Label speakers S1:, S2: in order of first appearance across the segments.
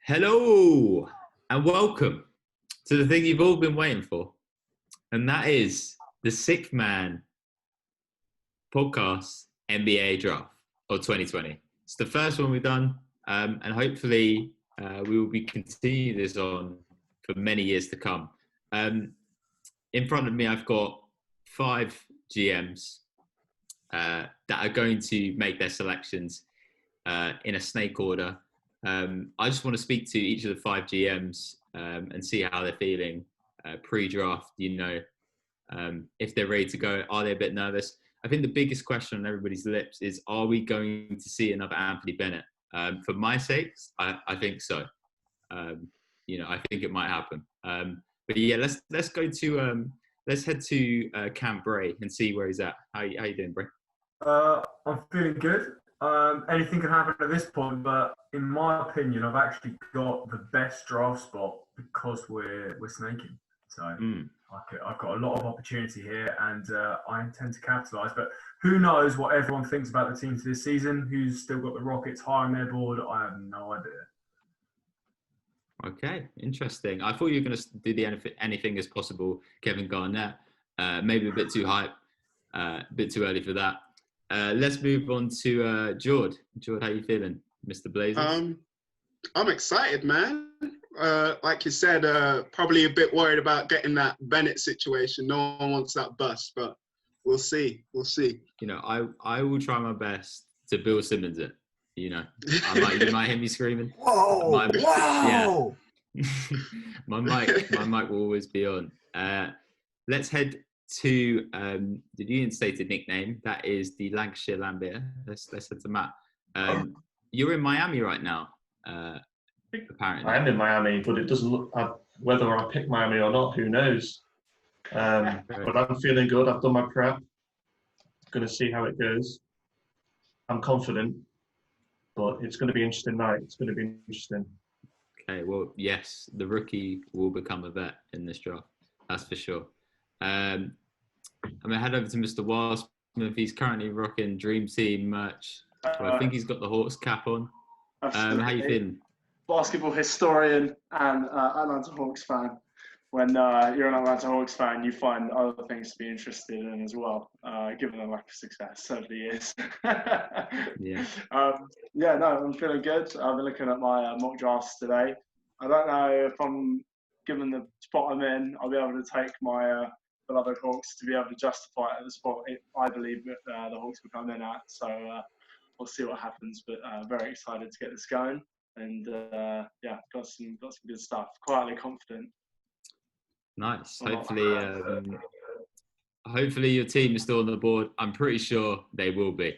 S1: Hello and welcome to the thing you've all been waiting for, and that is the Sixth Man podcast NBA draft of 2020. It's the first one we've done, and hopefully we will be continue this on for many years to come. In front of me, I've got 5 GMs that are going to make their selections in a snake order. I just want to speak to each of the 5 GMs and see how they're feeling pre-draft, if they're ready to go. Are they a bit nervous? I think the biggest question on everybody's lips is, are we going to see another Anthony Bennett? For my sakes, I think so. I think it might happen. But yeah, let's go to let's head to Camp Bray and see where he's at. How you doing, Bray?
S2: I'm feeling good. Anything can happen at this point, but in my opinion, I've actually got the best draft spot because we're snaking. So I've got a lot of opportunity here, and I intend to capitalise. But who knows what everyone thinks about the team this season? Who's still got the Rockets high on their board? I have no idea.
S1: Okay, interesting. I thought you were going to do the anything as possible, Kevin Garnett. Maybe a bit too hype, a bit too early for that. Let's move on to Jord. Jord, how you feeling, Mr. Blazers?
S3: I'm excited, man. Like you said, probably a bit worried about getting that Bennett situation. No one wants that bust, but we'll see. We'll see.
S1: I will try my best to Bill Simmons it. You might hear me screaming.
S2: Whoa! Wow!
S1: Yeah. my mic will always be on. Let's head to the reinstated nickname. That is the Lancashire Lambeer. Let's head to Matt. You're in Miami right now. Apparently,
S4: I am in Miami, but it doesn't look. Whether I pick Miami or not, who knows? But I'm feeling good. I've done my prep. Going to see how it goes. I'm confident, but it's going to be an interesting night. It's going to be interesting.
S1: Okay, well, yes, the rookie will become a vet in this draft. That's for sure. I'm going to head over to Mr. Wildsmith. He's currently rocking Dream Team merch. I think he's got the Hawks cap on. How you feeling?
S5: Basketball historian and Atlanta Hawks fan. When you're an Atlanta Hawks fan, you find other things to be interested in as well, given the lack of success over the years.
S1: Yeah.
S5: I'm feeling good. I've been looking at my mock drafts today. I don't know if given the spot I'm in, I'll be able to take my beloved Hawks to be able to justify it at the spot I believe that the Hawks will come in at. So we'll see what happens, but very excited to get this going. And got some good stuff. Quietly confident.
S1: Nice. Hopefully your team is still on the board. I'm pretty sure they will be.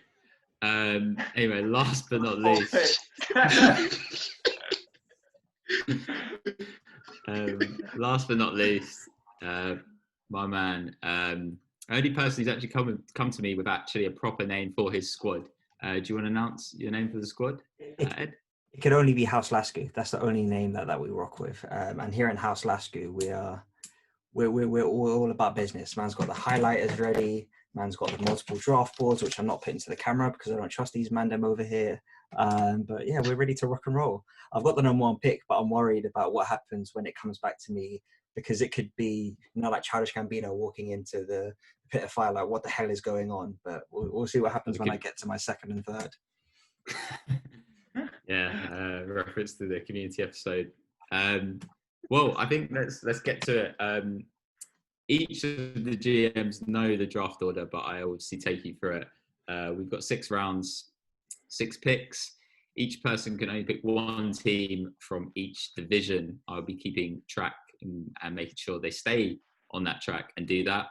S1: Anyway, last but not least. Last but not least, my man. Only person who's actually come to me with actually a proper name for his squad. Do you want to announce your name for the squad, Ed?
S6: It could only be House Lasku. That's the only name that we rock with. And here in House Lasku, we're all about business. Man's got the highlighters ready. Man's got the multiple draft boards, which I'm not putting to the camera because I don't trust these mandem over here. But yeah, we're ready to rock and roll. I've got the number 1 pick, but I'm worried about what happens when it comes back to me, because it could be, like Childish Gambino walking into the pit of fire, like what the hell is going on? But we'll see what happens when I get to my 2nd and 3rd.
S1: Yeah, reference to the community episode. Well, I think let's get to it. Each of the GMs know the draft order, but I obviously take you through it. We've got 6 rounds, 6 picks. Each person can only pick 1 team from each division. I'll be keeping track and making sure they stay on that track and do that.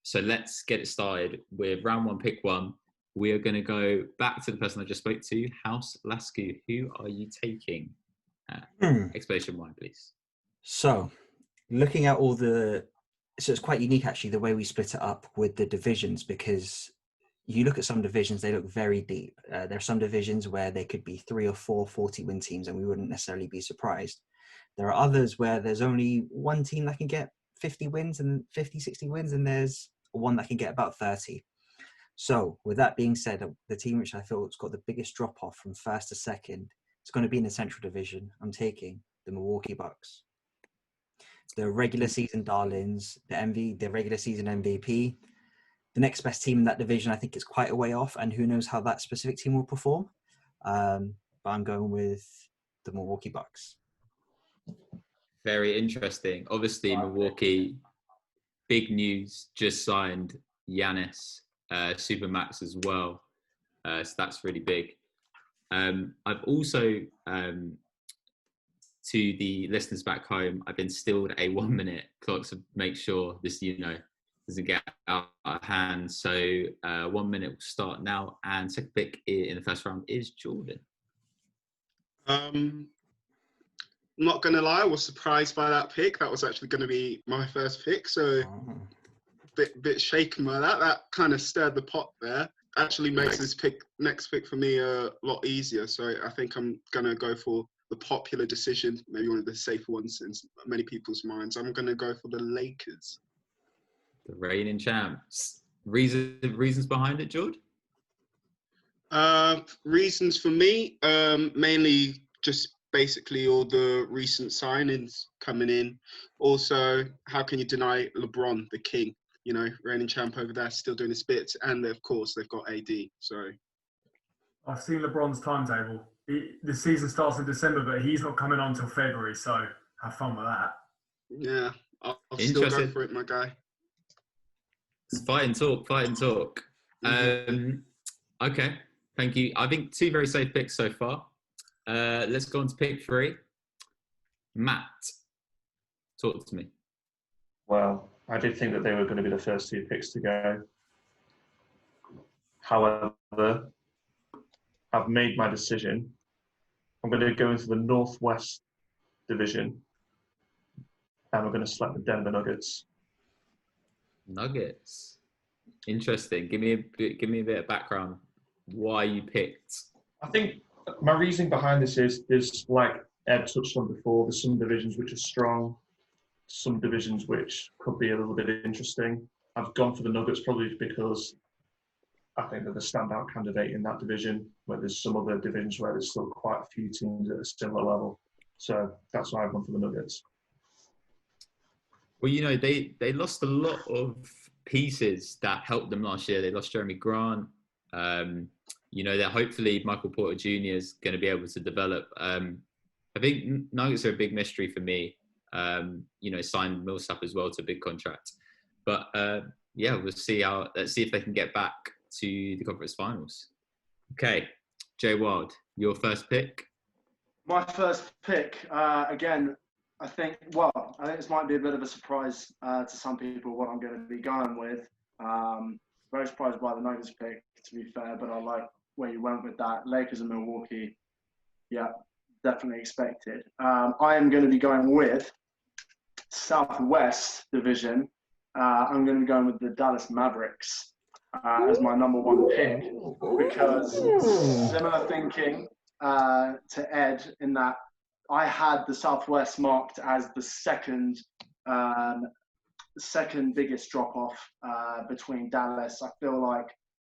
S1: So let's get it started with round 1, pick 1. We are going to go back to the person I just spoke to, House Lasku. Who are you taking? Explanation why, please.
S6: So, looking at so it's quite unique actually the way we split it up with the divisions, because you look at some divisions, they look very deep. There are some divisions where they could be 3 or 4 40-win teams and we wouldn't necessarily be surprised. There are others where there's only 1 team that can get 50 wins and 50, 60 wins, and there's one that can get about 30. So with that being said, the team which I feel has got the biggest drop off from 1st to 2nd It's going to be in the Central Division. I'm taking the Milwaukee Bucks. The regular season darlings, the regular season MVP. The next best team in that division, I think, is quite a way off, and who knows how that specific team will perform. But I'm going with the Milwaukee Bucks.
S1: Very interesting. Obviously, Milwaukee, big news, just signed Giannis Supermax as well. So that's really big. I've also, to the listeners back home, I've instilled a 1 minute clock to make sure this, doesn't get out of hand. So 1 minute will start now. And second pick in the first round is Jordan.
S3: I'm not going to lie, I was surprised by that pick. That was actually going to be my first pick. So bit shaken by that. That kind of stirred the pot there. Actually makes this next pick for me a lot easier. So I think I'm going to go for the popular decision, maybe one of the safer ones in many people's minds. I'm going to go for the Lakers.
S1: The reigning champs. Reasons behind it, George?
S3: Reasons for me, mainly just basically all the recent signings coming in. Also, how can you deny LeBron, the king? Reigning champ over there, still doing his bits. And of course, they've got AD. So
S2: I've seen LeBron's timetable. The season starts in December, but he's not coming on until February. So have fun with that.
S3: Yeah, I'll still go for it, my guy.
S1: It's fight and talk. Okay, thank you. I think 2 very safe picks so far. Let's go on to pick 3. Matt, talk to me.
S4: Well, I did think that they were going to be the first 2 picks to go. However, I've made my decision. I'm going to go into the Northwest Division, and I'm going to select the Denver Nuggets.
S1: Nuggets. Interesting. Give me a bit of background. Why you picked?
S4: I think my reasoning behind this is like Ed touched on before. There's some divisions which are strong, some divisions which could be a little bit interesting. I've gone for the Nuggets probably because I think they're the standout candidate in that division, where there's some other divisions where there's still quite a few teams at a similar level. So that's why I've gone for the Nuggets.
S1: Well, they lost a lot of pieces that helped them last year. They lost Jeremy Grant. That hopefully Michael Porter Jr. is going to be able to develop. I think Nuggets are a big mystery for me. Signed Millsap as well to a big contract. But we'll see let's see if they can get back to the conference finals. Okay, Jay Wild, your first pick.
S5: My first pick, again, I think this might be a bit of a surprise to some people what I'm going to be going with. Very surprised by the Nuggets pick, to be fair, but I like where you went with that. Lakers and Milwaukee, yeah, definitely expected. I am going to be going with Southwest Division. I'm going to be going with the Dallas Mavericks as my number 1 pick because similar thinking to Ed in that I had the Southwest marked as the second biggest drop-off between Dallas. I feel like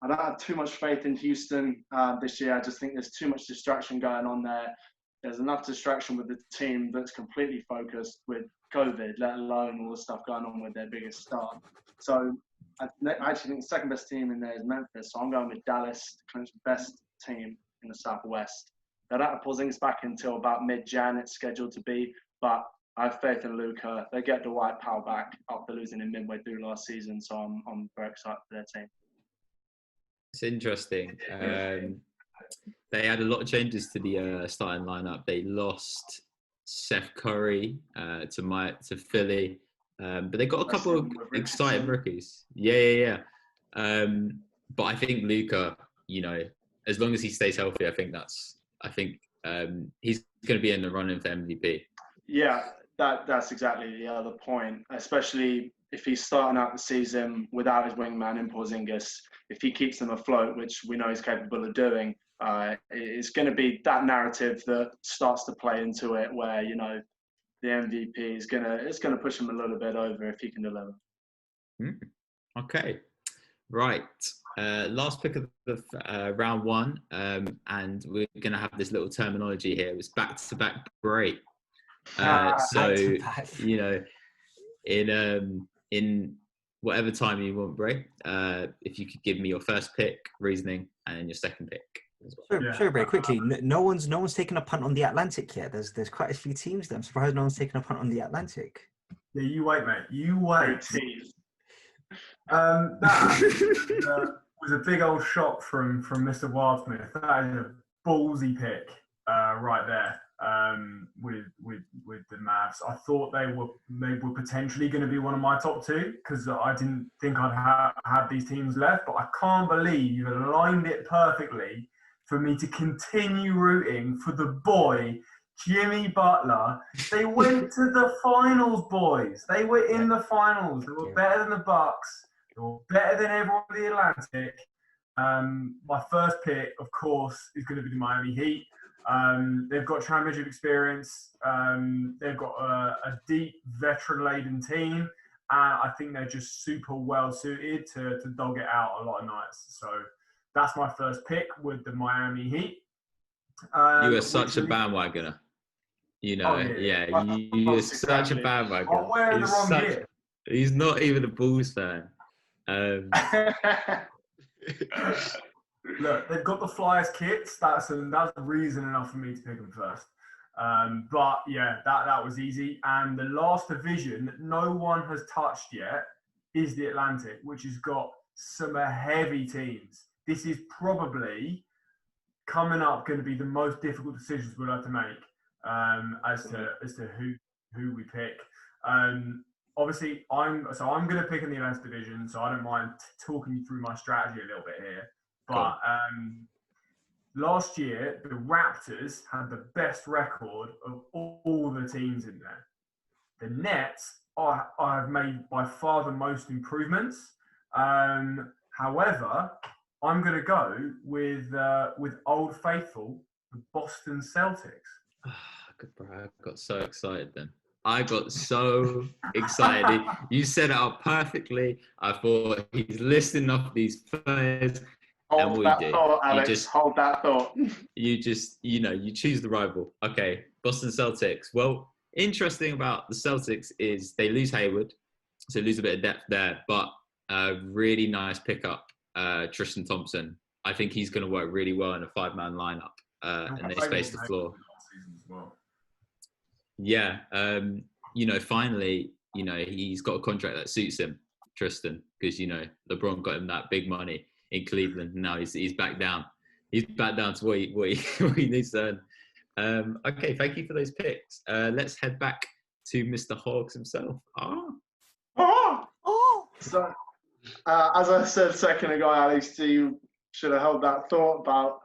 S5: I don't have too much faith in Houston this year. I just think there's too much distraction going on there. There's enough distraction with the team that's completely focused with COVID, let alone all the stuff going on with their biggest star. So I actually think the second best team in there is Memphis. So I'm going with Dallas to clinch the best team in the Southwest. They don't have Porzingis back until about mid-Jan. It's scheduled to be, but I have faith in Luka. They get Dwight Powell back after losing him midway through last season, so I'm very excited for their team.
S1: It's interesting. They had a lot of changes to the starting lineup. They lost Seth Curry to Philly, but they got a couple of exciting rookies. Yeah. But I think Luka, as long as he stays healthy, I think he's going to be in the running for MVP.
S5: Yeah, that's exactly the other point, especially if he's starting out the season without his wingman in Porzingis. If he keeps them afloat, which we know he's capable of doing, it's going to be that narrative that starts to play into it where, the MVP is going to push him a little bit over if he can deliver.
S1: Okay. Right. last pick of the round one, and we're going to have this little terminology here. It's back-to-back break. So you know, in whatever time you want, Bray, if you could give me your first pick, reasoning, and then your second pick.
S6: Sorry, Bray, quickly. No one's taken a punt on the Atlantic yet. There's quite a few teams there. I'm surprised no one's taken a punt on the Atlantic.
S2: Yeah, you wait, mate. You wait. That was a big old shot from Mr. Wildsmith. That is a ballsy pick right there with the Mavs. I thought they were potentially going to be one of my top two because I didn't think I'd have these teams left, but I can't believe you've aligned it perfectly for me to continue rooting for the boy Jimmy Butler. They went to the finals, boys. They were in the finals. They were better than the Bucks. They were better than everyone in the Atlantic. My first pick, of course, is going to be the Miami Heat. They've got championship experience. They've got a deep, veteran-laden team. And I think they're just super well-suited to dog it out a lot of nights. So that's my first pick with the Miami Heat.
S1: You are such a bandwagoner. You know, you're such a bandwagoner.
S2: I'm wearing the wrong gear.
S1: He's not even a Bulls fan.
S2: Look, they've got the Flyers kits. That's reason enough for me to pick them first. But yeah, that was easy. And the last division that no one has touched yet is the Atlantic, which has got some heavy teams. This is probably coming up going to be the most difficult decisions we'll have to make as to who we pick. Obviously, I'm going to pick in the Atlantic division, so I don't mind talking you through my strategy a little bit here. But last year, the Raptors had the best record of all the teams in there. The Nets have made by far the most improvements. However, I'm going to go with Old Faithful, the Boston Celtics.
S1: I got so excited then. I got so excited. You set it up perfectly. I thought he's listing off these players.
S5: Hold that thought, Alex. Hold that thought.
S1: You choose the rival. Okay, Boston Celtics. Well, interesting about the Celtics is they lose Hayward, so lose a bit of depth there, but a really nice pickup. Tristan Thompson. I think he's going to work really well in a 5-man lineup, and they space the floor. Yeah, finally, he's got a contract that suits him, Tristan, because LeBron got him that big money in Cleveland. Now he's back down. He's back down to what he needs to earn. Okay, thank you for those picks. Let's head back to Mr. Hawks himself.
S5: So. As I said a second ago, Alex, you should have held that thought about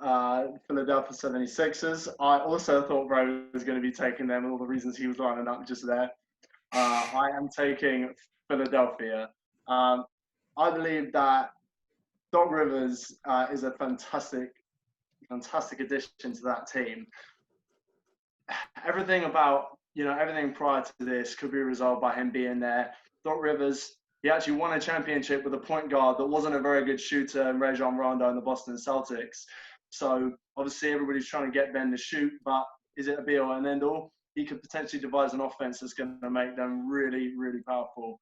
S5: Philadelphia 76ers. I also thought Ray was going to be taking them and all the reasons he was lining up just there. I am taking Philadelphia. I believe that Doc Rivers is a fantastic addition to that team. Everything prior to this could be resolved by him being there. Doc Rivers, he actually won a championship with a point guard that wasn't a very good shooter in Rajon Rondo and the Boston Celtics. So obviously everybody's trying to get Ben to shoot, but is it a be all and end all? He could potentially devise an offense that's going to make them really, really powerful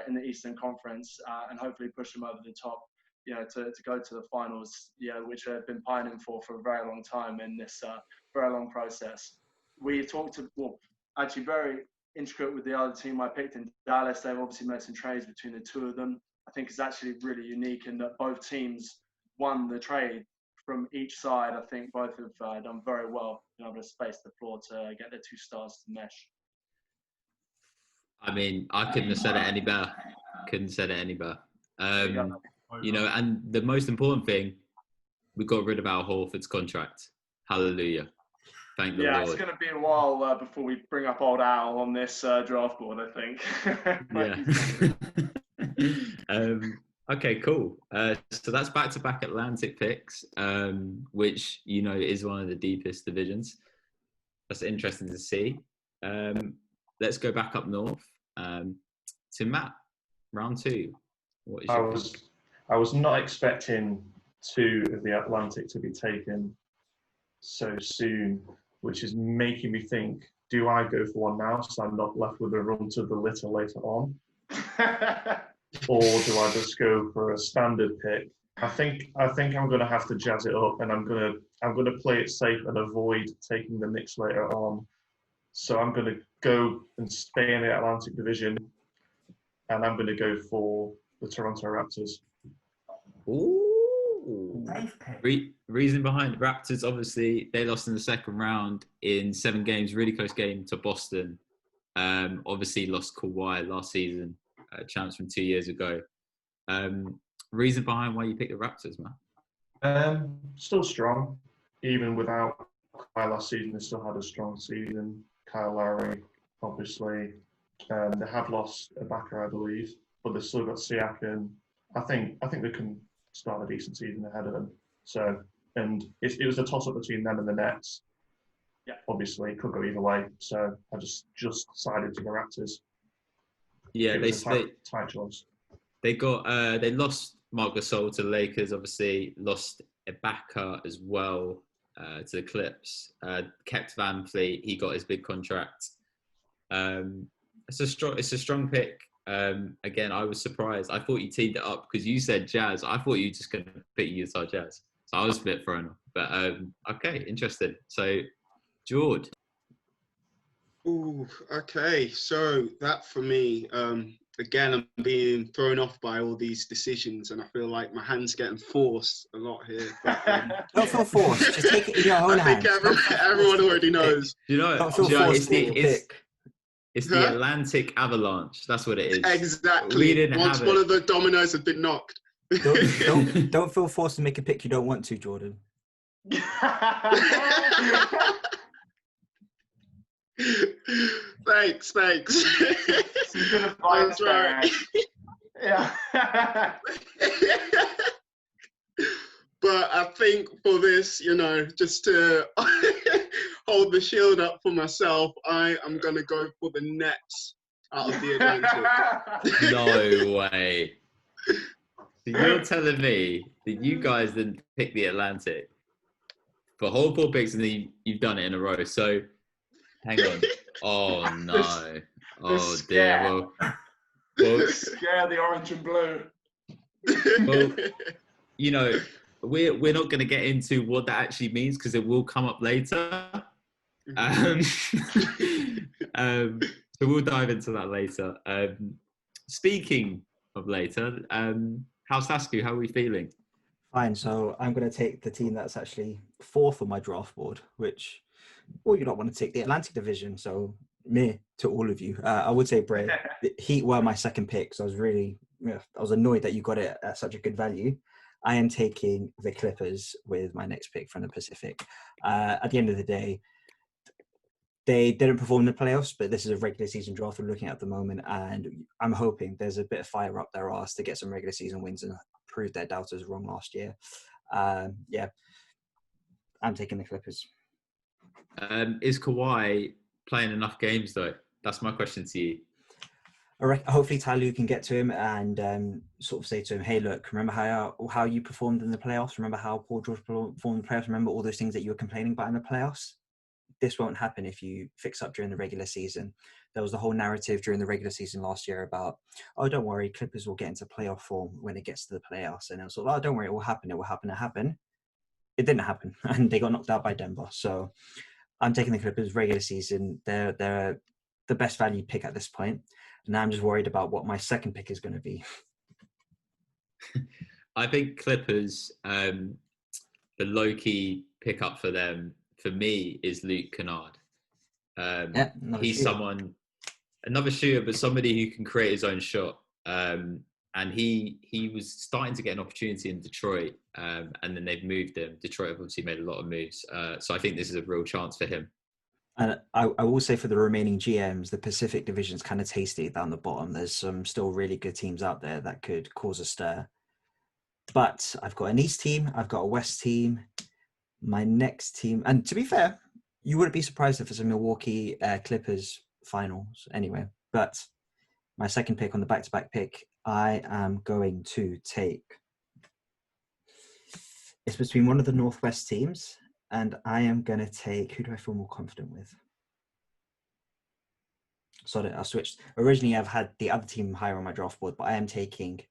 S5: in the Eastern Conference and hopefully push them over the top, to go to the finals, which they've been pining for a very long time in this very long process. We talked actually very intricate with the other team I picked in Dallas. They've obviously made some trades between the two of them. I think it's actually really unique in that both teams won the trade from each side. I think both have done very well in able to space the floor to get their two stars to mesh.
S1: I mean, I couldn't have said it any better. And the most important thing, we got rid of Al Horford's contract. Hallelujah. Thank the Lord.
S5: Yeah, it's going to be a while before we bring up old Al on this draft board, I think.
S1: Yeah. Okay, cool. So that's back-to-back Atlantic picks, which, is one of the deepest divisions. That's interesting to see. Let's go back up north to Matt. Round 2. What is
S4: I was not expecting 2 of the Atlantic to be taken so soon, which is making me think, do I go for one now so I'm not left with a run to the litter later on? Or do I just go for a standard pick? I think I'm going to have to jazz it up, and I'm going to play it safe and avoid taking the Knicks later on. So I'm going to go and stay in the Atlantic Division, and I'm going to go for the Toronto Raptors.
S1: Ooh. Reason behind the Raptors, obviously, they lost in the second round in 7 games, really close game to Boston. Obviously lost Kawhi last season, champs from 2 years ago. Reason behind why you picked the Raptors, man?
S4: Still strong, even without Kawhi last season. They still had a strong season. Kyle Lowry, obviously, they have lost Ibaka, I believe, but they've still got Siakam. I think they can start a decent season ahead of them. So, and it was a toss-up between them and the Nets.
S5: Yeah,
S4: obviously, it could go either way. So I just sided to the Raptors.
S1: Yeah, they
S4: tight choice.
S1: They lost Marc Gasol to the Lakers. Obviously, lost Ibaka as well to the Clips. Kept VanVleet. He got his big contract. It's a strong pick. Again, I was surprised. I thought you teed it up because you said Jazz. I thought you were just going to pick Utah Jazz. So I was a bit thrown off. But okay, interesting. So, George.
S3: Ooh, okay. So that for me, again, I'm being thrown off by all these decisions, and I feel like my hand's getting forced a lot here. But,
S6: don't feel forced. Just take it in your own hands.
S3: I think everyone already knows.
S1: It's the Atlantic Avalanche. That's what it is.
S3: Exactly. Once one of the dominoes had been knocked.
S6: Don't feel forced to make a pick you don't want to, Jordan.
S3: Thanks.
S5: Some good advice, right. Yeah.
S3: But I think for this, just to hold the shield up for myself, I am going to go for the Nets out of the Atlantic.
S1: No way. So you're telling me that you guys didn't pick the Atlantic for whole 4 picks and then you've done it in a row. So hang on. Oh no. Oh dear. Well,
S5: scare the orange and blue.
S1: Well, we're not going to get into what that actually means because it will come up later. So we'll dive into that later. Speaking of later, how's Sasku? How are we feeling?
S6: Fine. So I'm going to take the team that's actually 4th on my draft board, which, well, you don't want to take the Atlantic Division. So me to all of you, I would say, Bray, the Heat were my second pick. So I was annoyed that you got it at such a good value. I am taking the Clippers with my next pick from the Pacific. At the end of the day, they didn't perform in the playoffs, but this is a regular season draft we're looking at the moment, and I'm hoping there's a bit of fire up their arse to get some regular season wins and prove their doubters wrong last year. Yeah, I'm taking the Clippers.
S1: Is Kawhi playing enough games, though? That's my question to you.
S6: Hopefully Ty Lue can get to him and sort of say to him, hey, look, remember how you performed in the playoffs? Remember how Paul George performed in the playoffs? Remember all those things that you were complaining about in the playoffs? This won't happen if you fix up during the regular season. There was the whole narrative during the regular season last year about, oh, don't worry, Clippers will get into playoff form when it gets to the playoffs. And it was like, oh, don't worry, it will happen. It didn't happen. And they got knocked out by Denver. So I'm taking the Clippers regular season. They're the best value pick at this point. And now I'm just worried about what my second pick is going to be.
S1: I think Clippers, the low-key pickup for them, for me, is Luke Kennard. He's another shooter, but somebody who can create his own shot. And he was starting to get an opportunity in Detroit, and then they've moved him. Detroit have obviously made a lot of moves. So I think this is a real chance for him.
S6: And I will say for the remaining GMs, the Pacific Division's kind of tasty down the bottom. There's some still really good teams out there that could cause a stir. But I've got an East team. I've got a West team. My next team, and to be fair, you wouldn't be surprised if it's a Milwaukee Clippers finals anyway. But my second pick on the back-to-back pick, I am going to take It's between one of the Northwest teams, and I am going to take, who do I feel more confident with? Sorry, I switched. Originally, I've had the other team higher on my draft board, but I am taking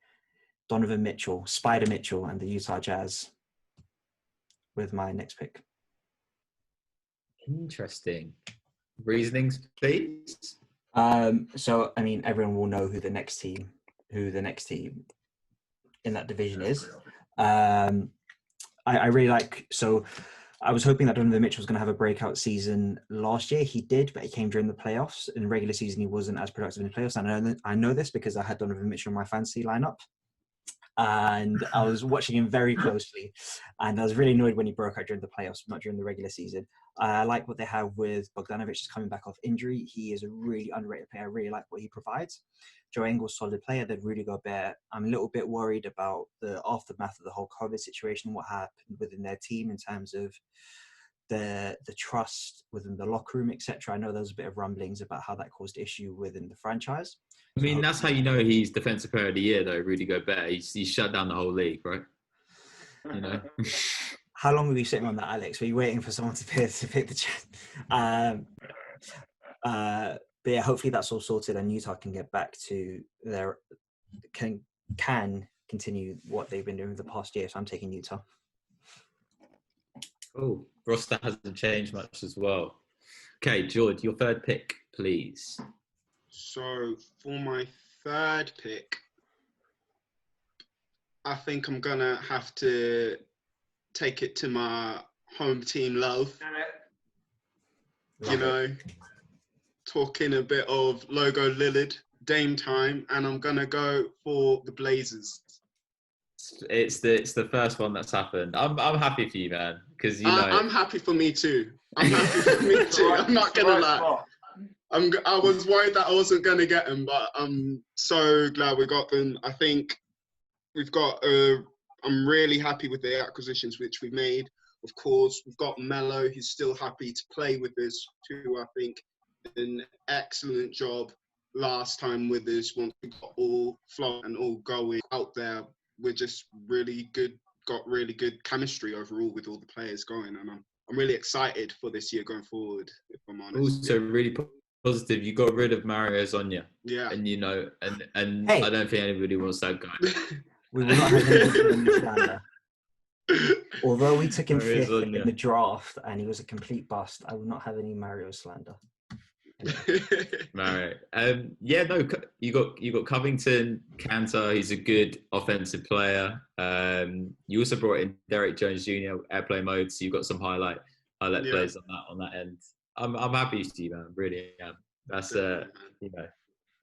S6: Donovan Mitchell, Spider Mitchell, and the Utah Jazz with my next pick.
S1: Interesting. Reasonings, please.
S6: So, I mean, everyone will know who the next team in that division is. I really like, so I was hoping that Donovan Mitchell was going to have a breakout season last year. He did, but it came during the playoffs. In the regular season, he wasn't as productive in the playoffs. And I know this because I had Donovan Mitchell in my fantasy lineup. And I was watching him very closely. And I was really annoyed when he broke out during the playoffs, not during the regular season. I like what they have with Bogdanovic just coming back off injury. He is a really underrated player. I really like what he provides. Joe Ingles, solid player. Then Rudy Gobert. I'm a little bit worried about the aftermath of the whole COVID situation, what happened within their team in terms of the trust within the locker room, etc. I know there was a bit of rumblings about how that caused issue within the franchise.
S1: I mean, that's how you know he's Defensive Player of the Year, though, Rudy Gobert. He's shut down the whole league, right? You know.
S6: How long were you sitting on that, Alex? Were you waiting for someone to pick the chat? But yeah, hopefully that's all sorted and Utah can get back to their can continue what they've been doing the past year. So I'm taking Utah.
S1: Oh, roster hasn't changed much as well. Okay, George, your third pick, please.
S3: So for my third pick, I think I'm gonna have to take it to my home team, Love. You know, talking a bit of Logo Lillard, Dame time, and I'm gonna go for the Blazers.
S1: It's the first one that's happened. I'm happy for you, man, because you know.
S3: I'm happy for me too. I'm happy for me too. I'm not gonna lie. I was worried that I wasn't gonna get them, but I'm so glad we got them. I think we've got. I'm really happy with the acquisitions which we made. Of course, we've got Melo. He's still happy to play with us too. I think an excellent job last time with us. Once we got all flowing and all going out there, we're just really good. Got really good chemistry overall with all the players going, and I'm really excited for this year going forward. If I'm honest.
S1: Also, really positive. You got rid of Mario Zonia.
S3: Yeah.
S1: And you know, and
S6: Hey.
S1: I don't think anybody wants that guy.
S6: We will not have any slander. Although we took him
S1: Mario
S6: fifth
S1: Zonia.
S6: in the draft and he was a complete bust, I will not have any Mario slander.
S1: Mario. Yeah, no, you got Covington, Kanter. He's a good offensive player. You also brought in Derek Jones Jr. airplay mode, so you've got some highlight plays on that end. I'm happy for you, man. Really am. That's you know,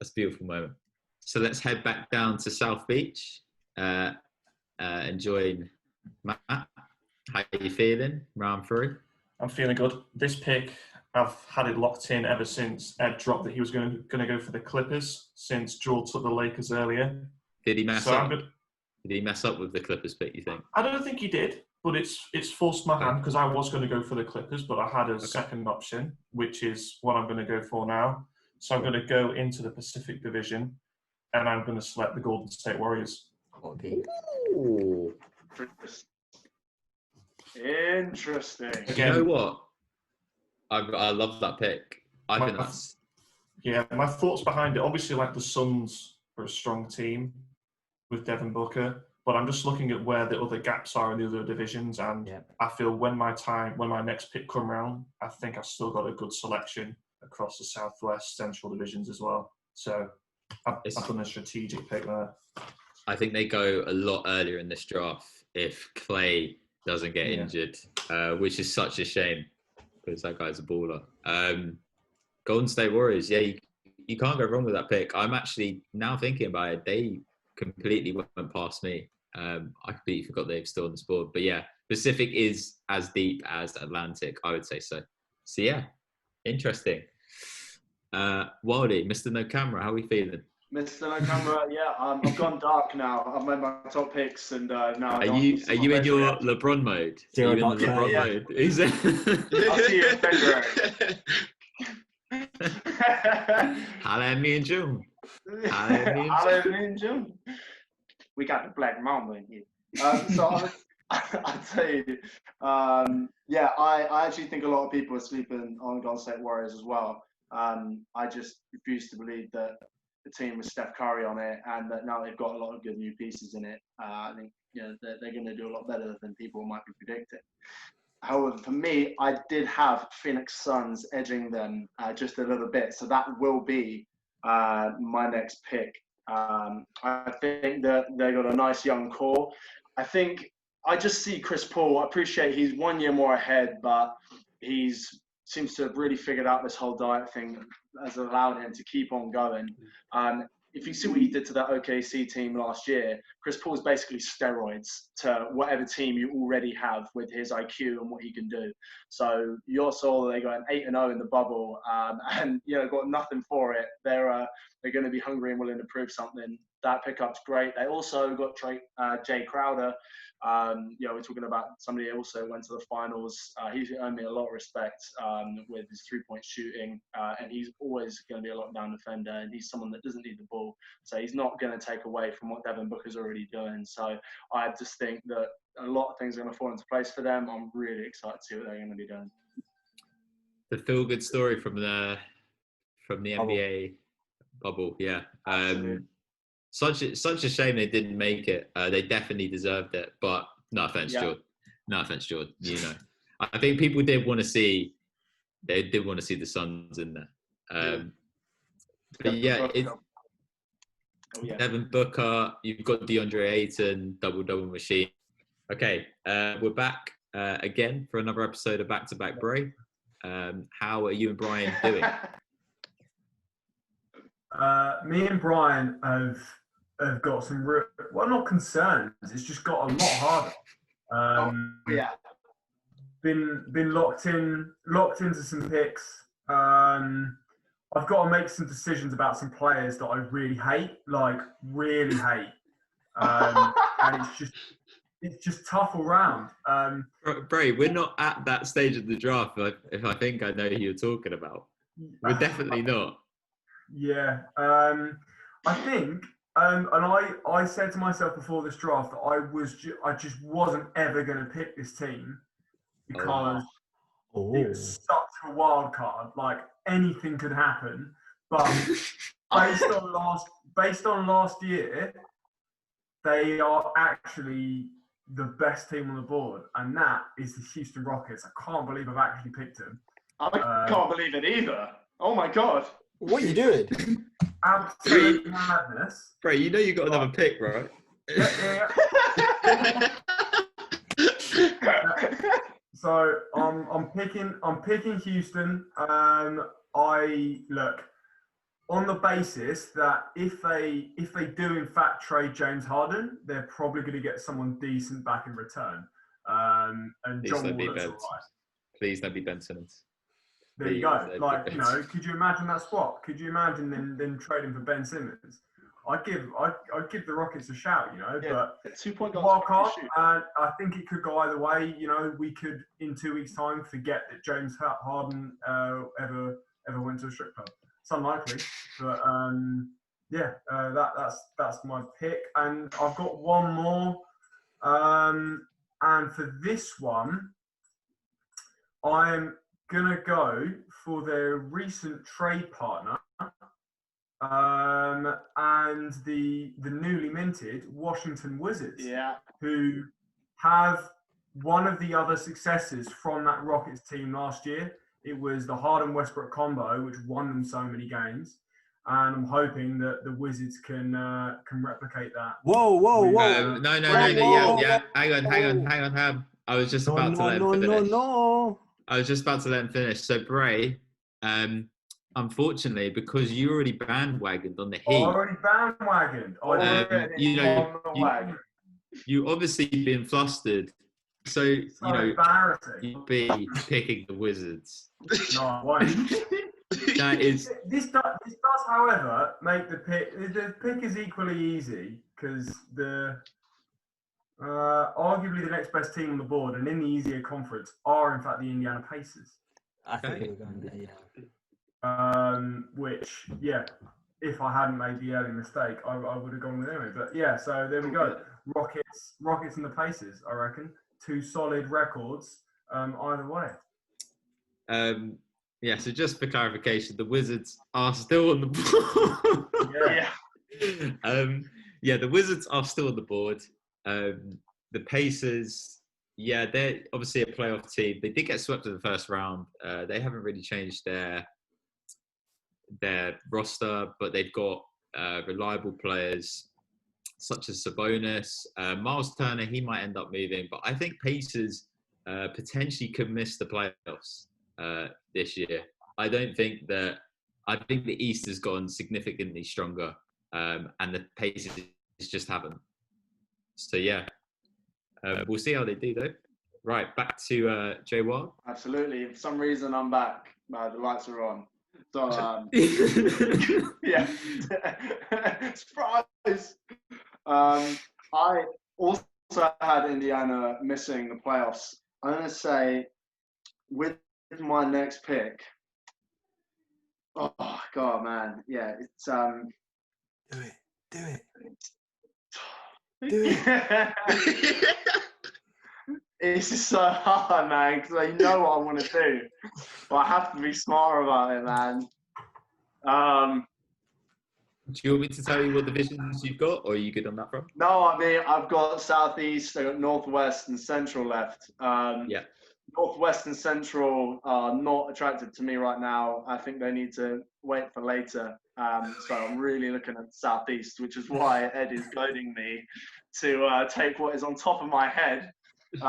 S1: that's a beautiful moment. So let's head back down to South Beach and join Matt. How are you feeling? Round 3.
S4: I'm feeling good. This pick, I've had it locked in ever since Ed dropped that he was going to go for the Clippers, since Joel took the Lakers earlier.
S1: Did he mess up? Did he mess up with the Clippers pick, you think?
S4: I don't think he did, but it's forced my hand because I was going to go for the Clippers, but I had a second option, which is what I'm going to go for now. So I'm going to go into the Pacific Division, and I'm going to select the Golden State Warriors.
S1: Ooh.
S5: Interesting.
S1: You know what? I love that pick. I think that's...
S4: Yeah, my thoughts behind it, obviously, like the Suns are a strong team with Devin Booker, but I'm just looking at where the other gaps are in the other divisions, and I feel when my next pick come around, I think I've still got a good selection across the Southwest Central divisions as well. So I've done a strategic pick there.
S1: I think they go a lot earlier in this draft if Clay doesn't get injured, which is such a shame because that guy's a baller. Golden State Warriors, you can't go wrong with that pick. I'm actually now thinking about it. They completely went past me. I completely forgot they've still on this board. But yeah, Pacific is as deep as Atlantic, I would say so. So yeah, interesting. Wildy, Mr. No Camera, how are we feeling?
S5: Mr. No Camera, I've gone dark now. I've made my top picks, and now.
S1: Are you in your LeBron mode?
S6: Zero
S1: are you in
S6: dark
S1: the LeBron
S5: yeah.
S1: mode? Is it?
S5: I'll see you in February.
S1: Hello, me and June.
S5: Hello, me and June. We got the Black Mamba in here. So I'd say, yeah, I actually think a lot of people are sleeping on Golden State Warriors as well. I just refuse to believe that the team with Steph Curry on it and that now they've got a lot of good new pieces in it. I think they're going to do a lot better than people might be predicting. However, for me, I did have Phoenix Suns edging them just a little bit, so that will be my next pick. I think that they got a nice young core. I think I just see Chris Paul. I appreciate he's 1 year more ahead, but he's seems to have really figured out this whole diet thing has allowed him to keep on going. If you see what he did to that OKC team last year, Chris Paul's basically steroids to whatever team you already have with his IQ and what he can do. So you saw they got an 8-0 in the bubble, and got nothing for it. They're going to be hungry and willing to prove something. That pickup's great. They also got Jay Crowder. We're talking about somebody who also went to the finals. He's earned me a lot of respect with his three-point shooting, and he's always going to be a lockdown defender, and he's someone that doesn't need the ball, so he's not going to take away from what Devin Booker's already doing. So I just think that a lot of things are going to fall into place for them. I'm really excited to see what they're going to be doing.
S1: The feel-good story from the NBA bubble, yeah. Such a shame they didn't make it. They definitely deserved it, but no offense, Jordan. No offense, Jordan. I think people did want to see. They did want to see the Suns in there. But yeah, Devin Booker. You've got DeAndre Ayton, double machine. Okay, we're back again for another episode of Back to Back Bray. How are you and Brian doing?
S2: Me and Brian have got some real, well, not concerns. It's just got a lot harder. Been locked into some picks. I've got to make some decisions about some players that I really hate, and it's just tough all round.
S1: Bray, we're not at that stage of the draft. If I think I know who you're talking about, we're definitely not.
S2: Yeah, I think, and I said to myself before this draft that I just wasn't ever going to pick this team because it's such a wild card. Like anything could happen, but based on last year, they are actually the best team on the board, and that is the Houston Rockets. I can't believe I've actually picked them.
S5: I can't believe it either. Oh my god.
S6: What are you doing?
S2: Absolute madness.
S1: Bray, you got another pick, right?
S2: Yeah. So I'm picking Houston. I look on the basis that if they do in fact trade James Harden, they're probably going to get someone decent back in return. And
S1: Please
S2: John Wall looks all right.
S1: Please don't be Ben Simmons.
S2: There you go. Could you imagine that spot? Could you imagine them trading for Ben Simmons? I'd give the Rockets a shout, but
S5: 2-point
S2: wild card, and I think it could go either way. We could in 2 weeks' time forget that James Harden ever went to a strip club. It's unlikely, but that's my pick, and I've got one more, and for this one, I'm gonna go for their recent trade partner, and the newly minted Washington Wizards, who have one of the other successes from that Rockets team last year. It was the Harden-Westbrook combo, which won them so many games, and I'm hoping that the Wizards can replicate that.
S6: Whoa!
S1: No. Yeah. Hang on. I was just about to let him finish. I was just about to let him finish. So, Bray, unfortunately, because you already bandwagoned on the Heat.
S2: Already bandwagoned.
S1: You obviously been flustered. So
S2: embarrassing.
S1: You'll be picking the Wizards.
S2: No, I won't. This does, however, make the pick. The pick is equally easy because arguably the next best team on the board and in the easier conference are in fact the Indiana Pacers.
S6: I think they were going there,
S2: Which, if I hadn't made the early mistake, I would have gone with anyway. But yeah, so there we go. Rockets and the Pacers, I reckon. Two solid records either way.
S1: Yeah, so just for clarification, the Wizards are still on the board.
S5: Yeah.
S1: The Wizards are still on the board. The Pacers, they're obviously a playoff team. They did get swept in the first round. They haven't really changed their roster, but they've got reliable players such as Sabonis. Miles Turner, he might end up moving, but I think Pacers potentially could miss the playoffs this year. I think the East has gone significantly stronger, and the Pacers just haven't. So we'll see how they do though. Right, back to Jay Wild.
S5: Absolutely. For some reason, I'm back. The lights are on. So yeah, surprise. I also had Indiana missing the playoffs. I'm going to say with my next pick. Oh God, man, yeah, it's
S6: Do it.
S5: It's just so hard, man, because I know what I want to do, but I have to be smart about it, man.
S1: Do you want me to tell you what divisions you've got, or are you good on that front?
S5: No, I mean, I've got Southeast, I've got Northwest and Central left. Northwest and Central are not attractive to me right now. I think they need to wait for later. So I'm really looking at Southeast, which is why Ed is goading me to take what is on top of my head. Do you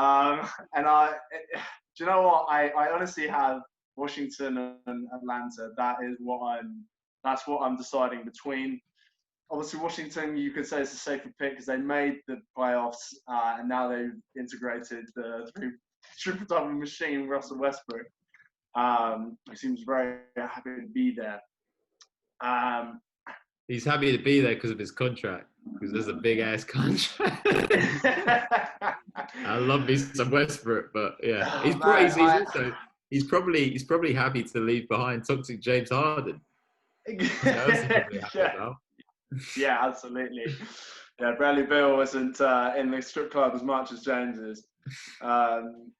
S5: know what? I honestly have Washington and Atlanta. That's what I'm deciding between. Obviously, Washington, you could say it's a safer pick because they made the playoffs and now they've integrated the triple-double machine, Russell Westbrook. He seems very happy to be there.
S1: He's happy to be there because of his contract, because there's a big-ass contract. I love me some Westbrook, but yeah, he's probably happy to leave behind toxic James Harden.
S5: Yeah, absolutely. Yeah, Bradley Beal wasn't in the strip club as much as James is. I'm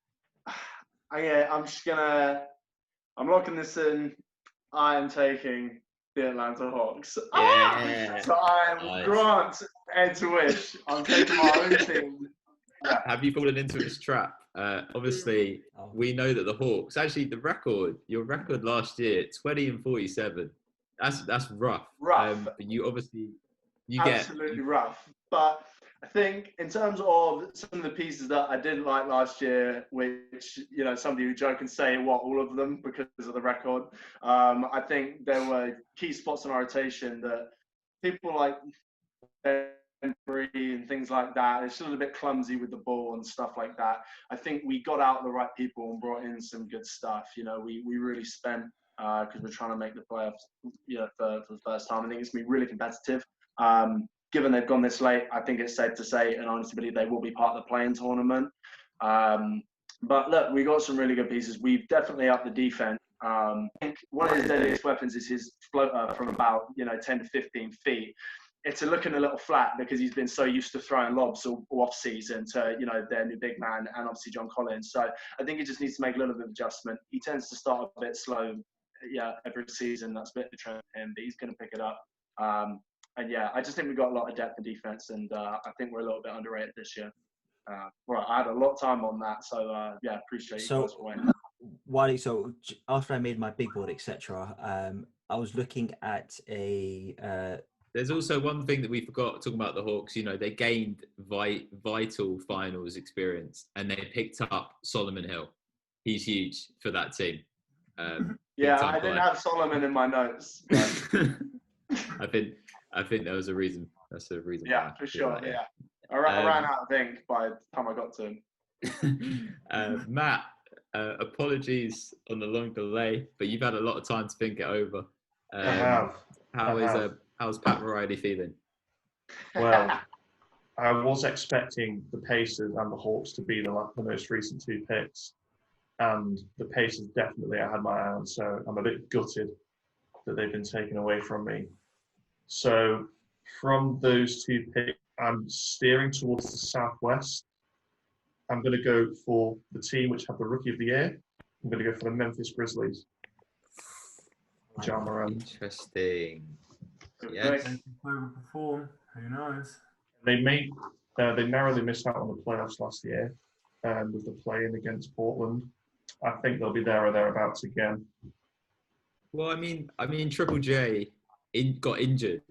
S5: locking this in. I am taking the Atlanta Hawks.
S1: Yeah.
S5: So I grant Ed's wish. I'm taking my own team. Yeah.
S1: Have you fallen into this trap? Obviously, we know that the Hawks. Actually, your record last year, 20-47. That's rough.
S5: Rough.
S1: But you obviously
S5: absolutely rough. But I think in terms of some of the pieces that I didn't like last year, which somebody would joke and say all of them because of the record. I think there were key spots in our rotation that people like and things like that. It's a little bit clumsy with the ball and stuff like that. I think we got out the right people and brought in some good stuff. We really spent because we're trying to make the playoffs for the first time. I think it's going to be really competitive. Given they've gone this late, I think it's safe to say and honestly believe they will be part of the play-in tournament. But look, we got some really good pieces. We've definitely upped the defense. I think one of his deadliest weapons is his floater from about 10 to 15 feet. It's looking a little flat because he's been so used to throwing lobs all off season to their new big man and obviously John Collins. So I think he just needs to make a little bit of adjustment. He tends to start a bit slow, every season. That's a bit of a trend for him, but he's going to pick it up. I just think we've got a lot of depth in defense, and I think we're a little bit underrated this year. Right, I had a lot of time on that, so appreciate you guys for waiting.
S6: So after I made my big board, etc., I was looking at a.
S1: There's also one thing that we forgot talking about the Hawks. They gained vital finals experience, and they picked up Solomon Hill. He's huge for that team.
S5: I didn't have Solomon in my notes.
S1: I think there was a reason. That's the reason.
S5: Yeah, for sure. Yeah, I ran out of ink by the time I got to him.
S1: Matt, apologies on the long delay, but you've had a lot of time to think it over.
S4: I have.
S1: How's Pat Variety feeling?
S4: Well, I was expecting the Pacers and the Hawks to be the most recent two picks, and the Pacers definitely I had my eye on, so I'm a bit gutted that they've been taken away from me. So from those two I'm steering towards the southwest. I'm going to go for the team which had the Rookie of the Year. I'm going to go for the Memphis Grizzlies. Ja Morant.
S1: Interesting.
S5: Good
S1: Yes.
S5: pick.
S2: Overperform. Who knows?
S4: They narrowly missed out on the playoffs last year with the play-in against Portland. I think they'll be there or thereabouts again.
S1: Well, I mean, Triple J got injured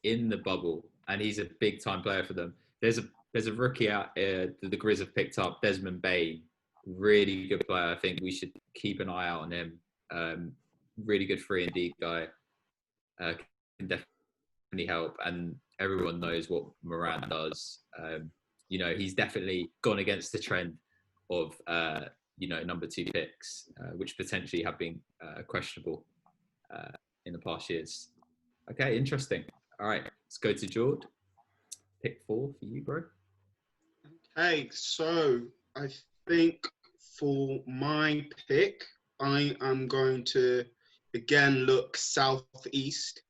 S1: in the bubble, and he's a big-time player for them. There's a rookie out that the Grizz have picked up, Desmond Bain, really good player. I think we should keep an eye out on him. Really good 3-and-D guy. Can definitely help, and everyone knows what Morant does. He's definitely gone against the trend of number 2 picks, which potentially have been questionable in the past years. Okay, interesting. All right, let's go to Jord. Pick 4 for you, bro.
S3: Okay, so I think for my pick, I am going to again look southeast.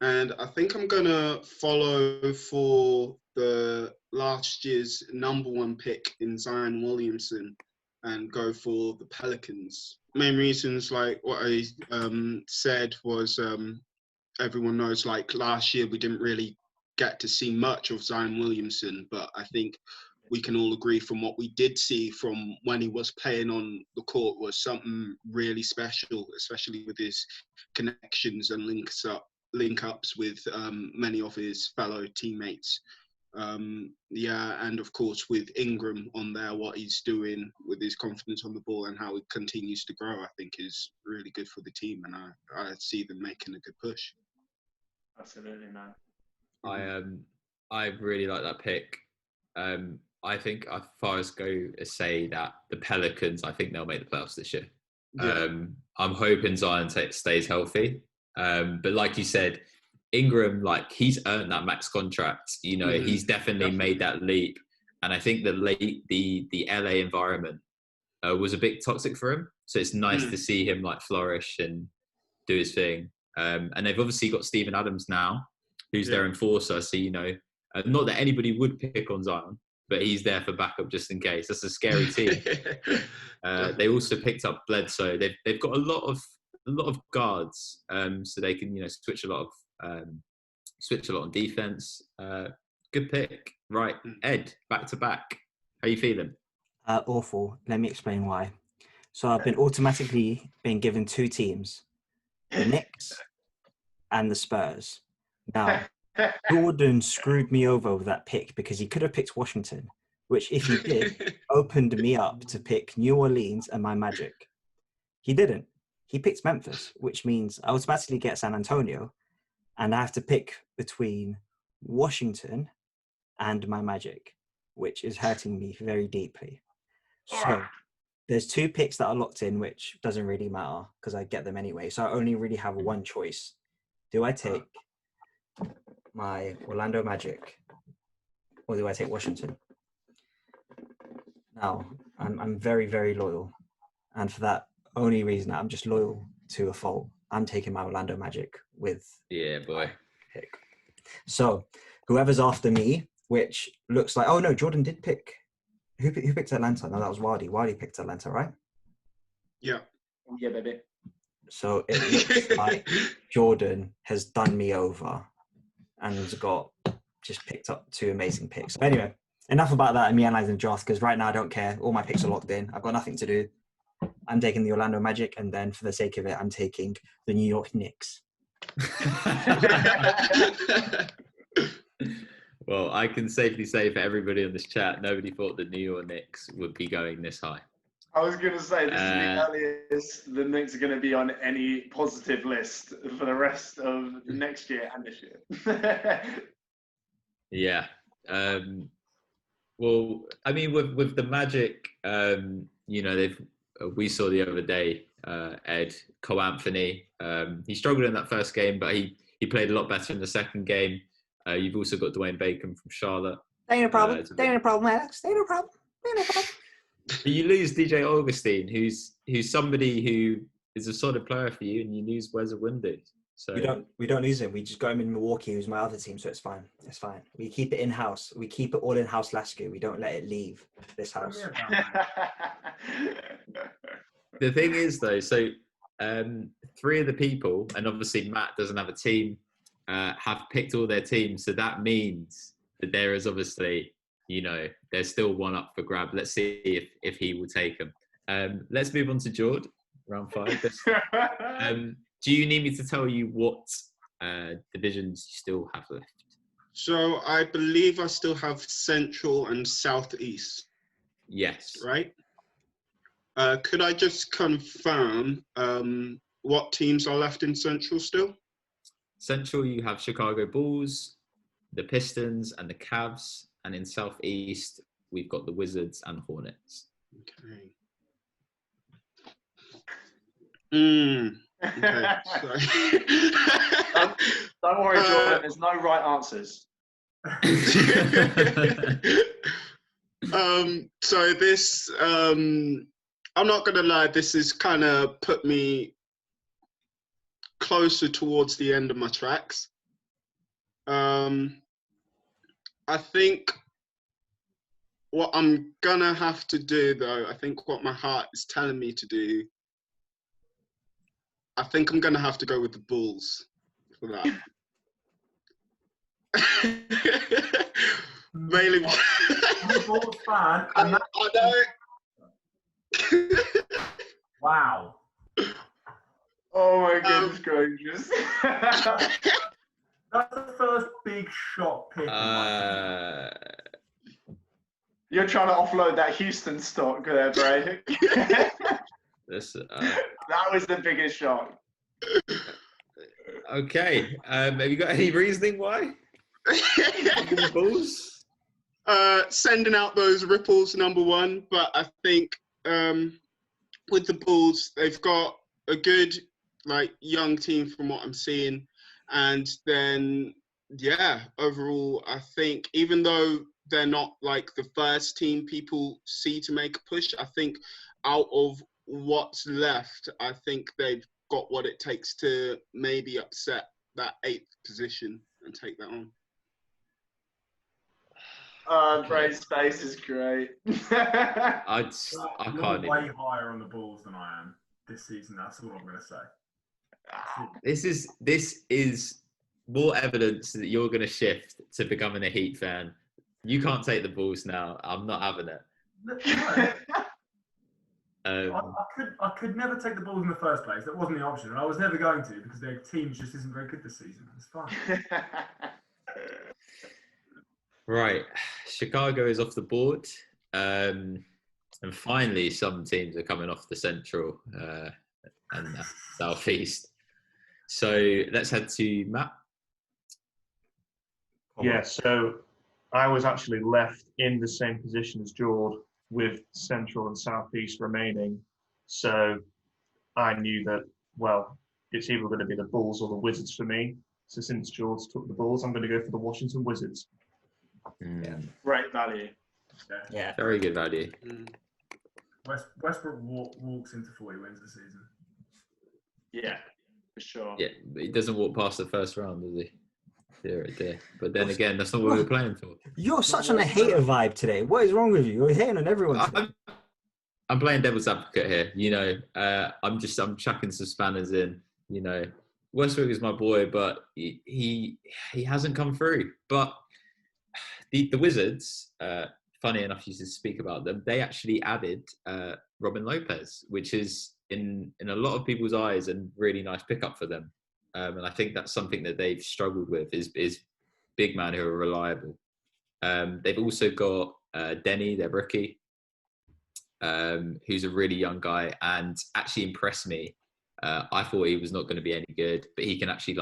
S3: And I think I'm going to follow for the last year's number 1 pick in Zion Williamson and go for the Pelicans. Main reasons, like what I said, was everyone knows, like last year we didn't really get to see much of Zion Williamson, but I think we can all agree from what we did see from when he was playing on the court was something really special, especially with his connections and link-ups with many of his fellow teammates. And of course with Ingram on there, what he's doing with his confidence on the ball and how he continues to grow, I think is really good for the team, and I see them making a good push.
S5: Absolutely, man.
S1: I really like that pick. I think as far as go as say that the Pelicans, I think they'll make the playoffs this year. Yeah. I'm hoping Zion stays healthy. But like you said, Ingram, like he's earned that max contract. He's definitely made that leap. And I think the LA environment was a bit toxic for him. So it's nice to see him like flourish and do his thing. And they've obviously got Steven Adams now, who's their enforcer. So, not that anybody would pick on Zion, but he's there for backup just in case. That's a scary team. They also picked up Bledsoe. They've got a lot of guards, so they can switch a lot on defense. Good pick, right? Ed, back to back. How you feeling?
S6: Awful. Let me explain why. So I've been automatically given 2 teams, the Knicks and the Spurs. Now, Jordan screwed me over with that pick because he could have picked Washington, which if he did, opened me up to pick New Orleans and my Magic. He didn't. He picked Memphis, which means I automatically get San Antonio, and I have to pick between Washington and my Magic, which is hurting me very deeply. So there's 2 picks that are locked in, which doesn't really matter because I get them anyway. So I only really have one choice. Do I take my Orlando Magic or do I take Washington? Now, I'm very, very loyal. And for that only reason, I'm just loyal to a fault. I'm taking my Orlando Magic with pick. So whoever's after me, which looks like, oh no, Jordan did pick. Who picked Atlanta? No, that was Wadi. Wadi picked Atlanta, right?
S3: Yeah.
S5: Yeah, baby.
S6: So it looks like Jordan has done me over and has just picked up 2 amazing picks. But anyway, enough about that and me analyzing the draft, because right now I don't care. All my picks are locked in. I've got nothing to do. I'm taking the Orlando Magic, and then for the sake of it, I'm taking the New York Knicks.
S1: Well, I can safely say for everybody on this chat, nobody thought the New York Knicks would be going this high.
S5: I was going to say, this is the earliest the Knicks are going to be on any positive list for the rest of next year and this year.
S1: Yeah. Well, I mean, with the Magic, we saw the other day, Ed, Cole Anthony. He struggled in that first game, but he played a lot better in the second game. You've also got Dwayne Bacon from Charlotte.
S6: Ain't no problem. Ain't no problem, Alex. Ain't no problem. Ain't no problem.
S1: But you lose DJ Augustine, who's somebody who is a solid player for you, and you lose Wes Windu. So
S6: we don't lose him. We just got him in Milwaukee, who's my other team, so it's fine. It's fine. We keep it in house. We keep it all in house. Lasky. We don't let it leave this house.
S1: The thing is, though, so 3 of the people, and obviously Matt doesn't have a team, have picked all their teams. So that means that there is obviously, there's still one up for grab. Let's see if he will take them. Let's move on to Jord, round 5. Do you need me to tell you what divisions you still have left?
S3: So I believe I still have Central and Southeast.
S1: Yes.
S3: Right? Could I just confirm what teams are left in Central still?
S1: Central, you have Chicago Bulls, the Pistons, and the Cavs. And in Southeast, we've got the Wizards and Hornets.
S3: Okay. Okay.
S5: Don't worry, Jordan. There's no right answers.
S3: So this, I'm not gonna lie. This has kind of put me closer towards the end of my tracks. I think what I'm gonna have to do, though, I think what my heart is telling me to do, I think I'm gonna have to go with the Bulls for that. Mainly,
S2: I'm a Bulls fan. And
S3: I know.
S2: Wow.
S5: Oh my goodness gracious.
S2: That's the first big shot pick.
S5: You're trying to offload that Houston stock there, Bray. That was the biggest shot.
S1: Okay. Have you got any reasoning why? The Bulls?
S3: Sending out those ripples, number one. But I think with the Bulls, they've got a good young team from what I'm seeing. And then, overall, I think even though they're not the first team people see to make a push, I think out of what's left, I think they've got what it takes to maybe upset that 8th position and take that on.
S5: Bray's face is great.
S1: I
S2: You're
S1: can't
S2: way
S1: even.
S2: higher on the Bulls than I am this season. That's all I'm going to say.
S1: This is more evidence that you're going to shift to becoming a Heat fan. You can't take the Bulls now. I'm not having it.
S2: No. I could never take the Bulls in the first place. That wasn't the option. And I was never going to because their team just isn't very good this season. It's fine.
S1: Right. Chicago is off the board. And finally, some teams are coming off the Central and the Southeast. So let's head to Matt.
S4: Yeah, so I was actually left in the same position as Jord with Central and Southeast remaining. So I knew that, it's either going to be the Bulls or the Wizards for me. So since Jord's took the Bulls, I'm going to go for the Washington Wizards.
S1: Yeah.
S5: Great value.
S6: Yeah.
S1: Very good value.
S2: Westbrook walks into 40 wins this season.
S5: Yeah, for sure.
S1: Yeah, but he doesn't walk past the first round, does he? Dear. But then again, that's not what we were playing for.
S6: You're such on a hater vibe today. What is wrong with you? You're hating on everyone today.
S1: I'm playing devil's advocate here. I'm chucking some spanners in. Westbrook is my boy, but he hasn't come through. But the Wizards, funny enough, you should speak about them. They actually added Robin Lopez, which is in a lot of people's eyes a really nice pickup for them. And I think that's something that they've struggled with is big men who are reliable. They've also got Denny, their rookie, who's a really young guy and actually impressed me. I thought he was not going to be any good, but he can actually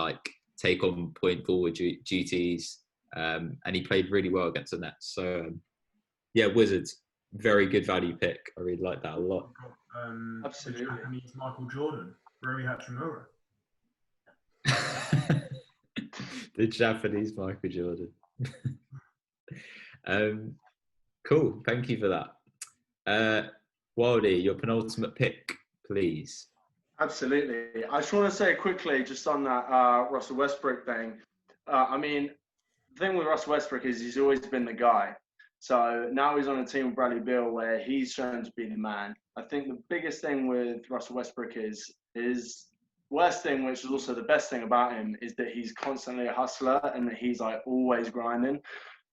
S1: take on point forward duties. And he played really well against the Nets. So Wizards, very good value pick. I really like that a lot.
S5: Absolutely.
S2: The Japanese Michael Jordan, Rui Hachimura.
S1: The Japanese Michael Jordan. Cool. Thank you for that. Wildy, your penultimate pick, please.
S5: Absolutely. I just want to say quickly, just on that Russell Westbrook thing. I mean, the thing with Russell Westbrook is he's always been the guy. So now he's on a team with Bradley Beal where he's shown to be the man. I think the biggest thing with Russell Westbrook is his worst thing, which is also the best thing about him, is that he's constantly a hustler and that he's like always grinding.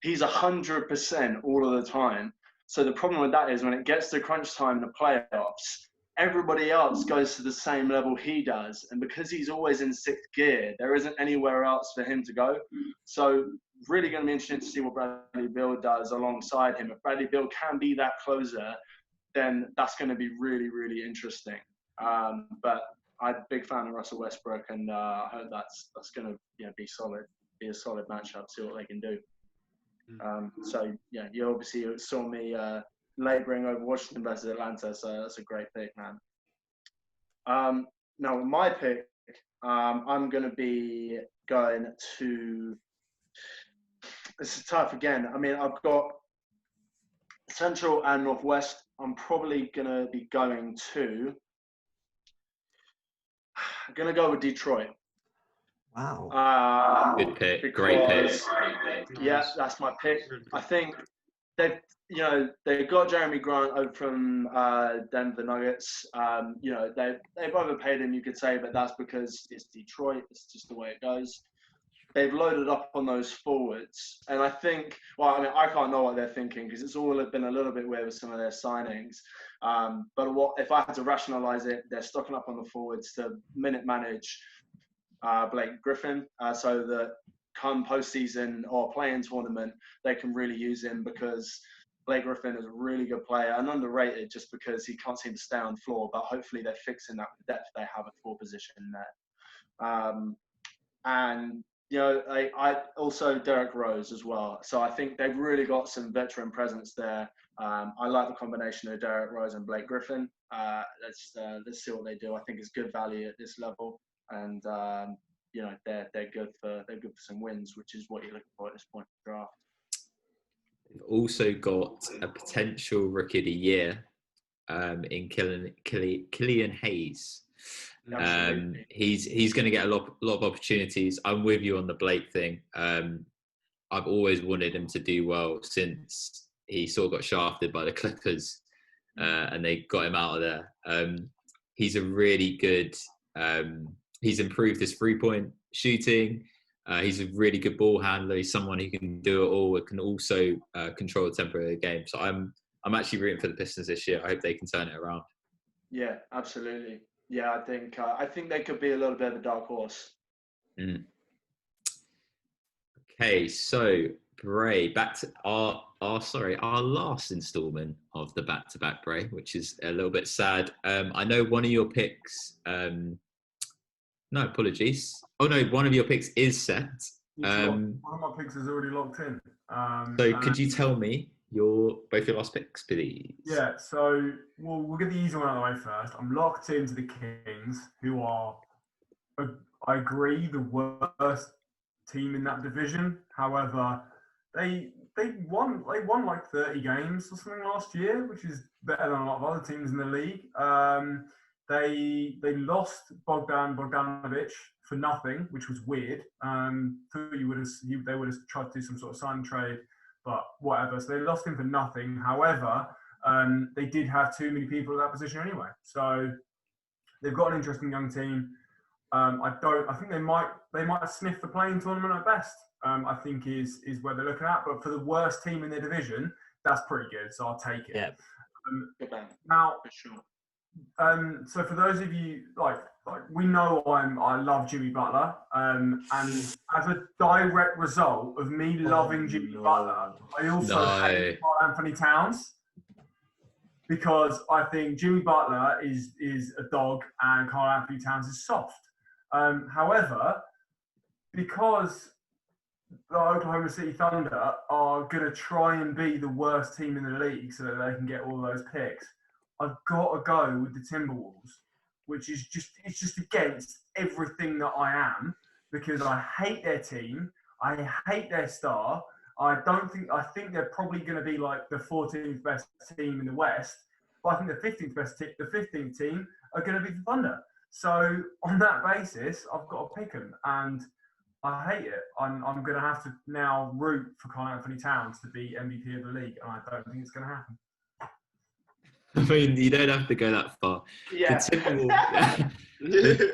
S5: He's 100% all of the time. So the problem with that is when it gets to crunch time in the playoffs, everybody else goes to the same level he does. And because he's always in sixth gear, there isn't anywhere else for him to go. So really going to be interesting to see what Bradley Beal does alongside him. If Bradley Beal can be that closer, then that's going to be really, really interesting. But I'm a big fan of Russell Westbrook, and I hope that's going to be solid, be a solid matchup, see what they can do. So, yeah, you obviously saw me labouring over Washington versus Atlanta, so that's a great pick, man. Now, with my pick, I'm going to be going to... This is tough again. I mean, I've got Central and Northwest. I'm probably going to be going to... I'm going to go with Detroit.
S6: Wow.
S1: Good pick. Great pick.
S5: Yeah, that's my pick. I think they've got Jeremy Grant over from Denver Nuggets. They've overpaid him, you could say, but that's because it's Detroit. It's just the way it goes. They've loaded up on those forwards, and I think, I can't know what they're thinking because it's all been a little bit weird with some of their signings. But if I had to rationalize it, they're stocking up on the forwards to minute manage Blake Griffin, so that come postseason or play-in tournament, they can really use him because Blake Griffin is a really good player and underrated just because he can't seem to stay on the floor. But hopefully they're fixing that with the depth they have at four position there. And I also Derrick Rose as well. So I think they've really got some veteran presence there. I like the combination of Derrick Rose and Blake Griffin. Let's see what they do. I think it's good value at this level, and they're good for some wins, which is what you're looking for at this point in the draft.
S1: They've also got a potential rookie of the year in Killian Hayes. He's going to get a lot of opportunities. I'm with you on the Blake thing. I've always wanted him to do well since he sort of got shafted by the Clippers and they got him out of there. He's a really good. He's improved his 3-point shooting. He's a really good ball handler. He's someone who can do it all. It can also control the tempo of the game. So I'm actually rooting for the Pistons this year. I hope they can turn it around.
S5: Yeah, absolutely. Yeah, I think they could be a little bit of a dark horse.
S1: Okay, so Bray, back to our last instalment of the back-to-back Bray, which is a little bit sad. I know one of your picks. No, apologies. Oh no, one of your picks is set.
S2: One of my picks is already locked in.
S1: So could you tell me both your last picks, please?
S2: Yeah, so we'll get the easy one out of the way first. I'm locked into the Kings, who are, I agree, the worst team in that division. However, they won like 30 games or something last year, which is better than a lot of other teams in the league. They lost Bogdanovic for nothing, which was weird. Thought they would have tried to do some sort of sign trade, but whatever. So they lost him for nothing. However, they did have too many people at that position anyway. So they've got an interesting young team. I think they might sniff the play-in tournament at best. I think is where they're looking at. But for the worst team in their division, that's pretty good. So I'll take it.
S6: Yeah.
S2: Now,
S5: For sure.
S2: so for those of you like we know I love Jimmy Butler, and as a direct result of me loving Jimmy Butler, I also hate Karl Anthony Towns because I think Jimmy Butler is a dog and Karl Anthony Towns is soft. However, because the Oklahoma City Thunder are going to try and be the worst team in the league so that they can get all those picks, I've got to go with the Timberwolves, which is just against everything that I am, because I hate their team. I hate their star. I think they're probably going to be like the 14th best team in the West, but I think the 15th team are going to be the Thunder. So on that basis, I've got to pick him, and I hate it. I'm going to have to now root for Carl Anthony Towns to be MVP of the league, and I don't think it's going to happen.
S1: I mean, you don't have to go that far.
S5: Yeah.
S1: The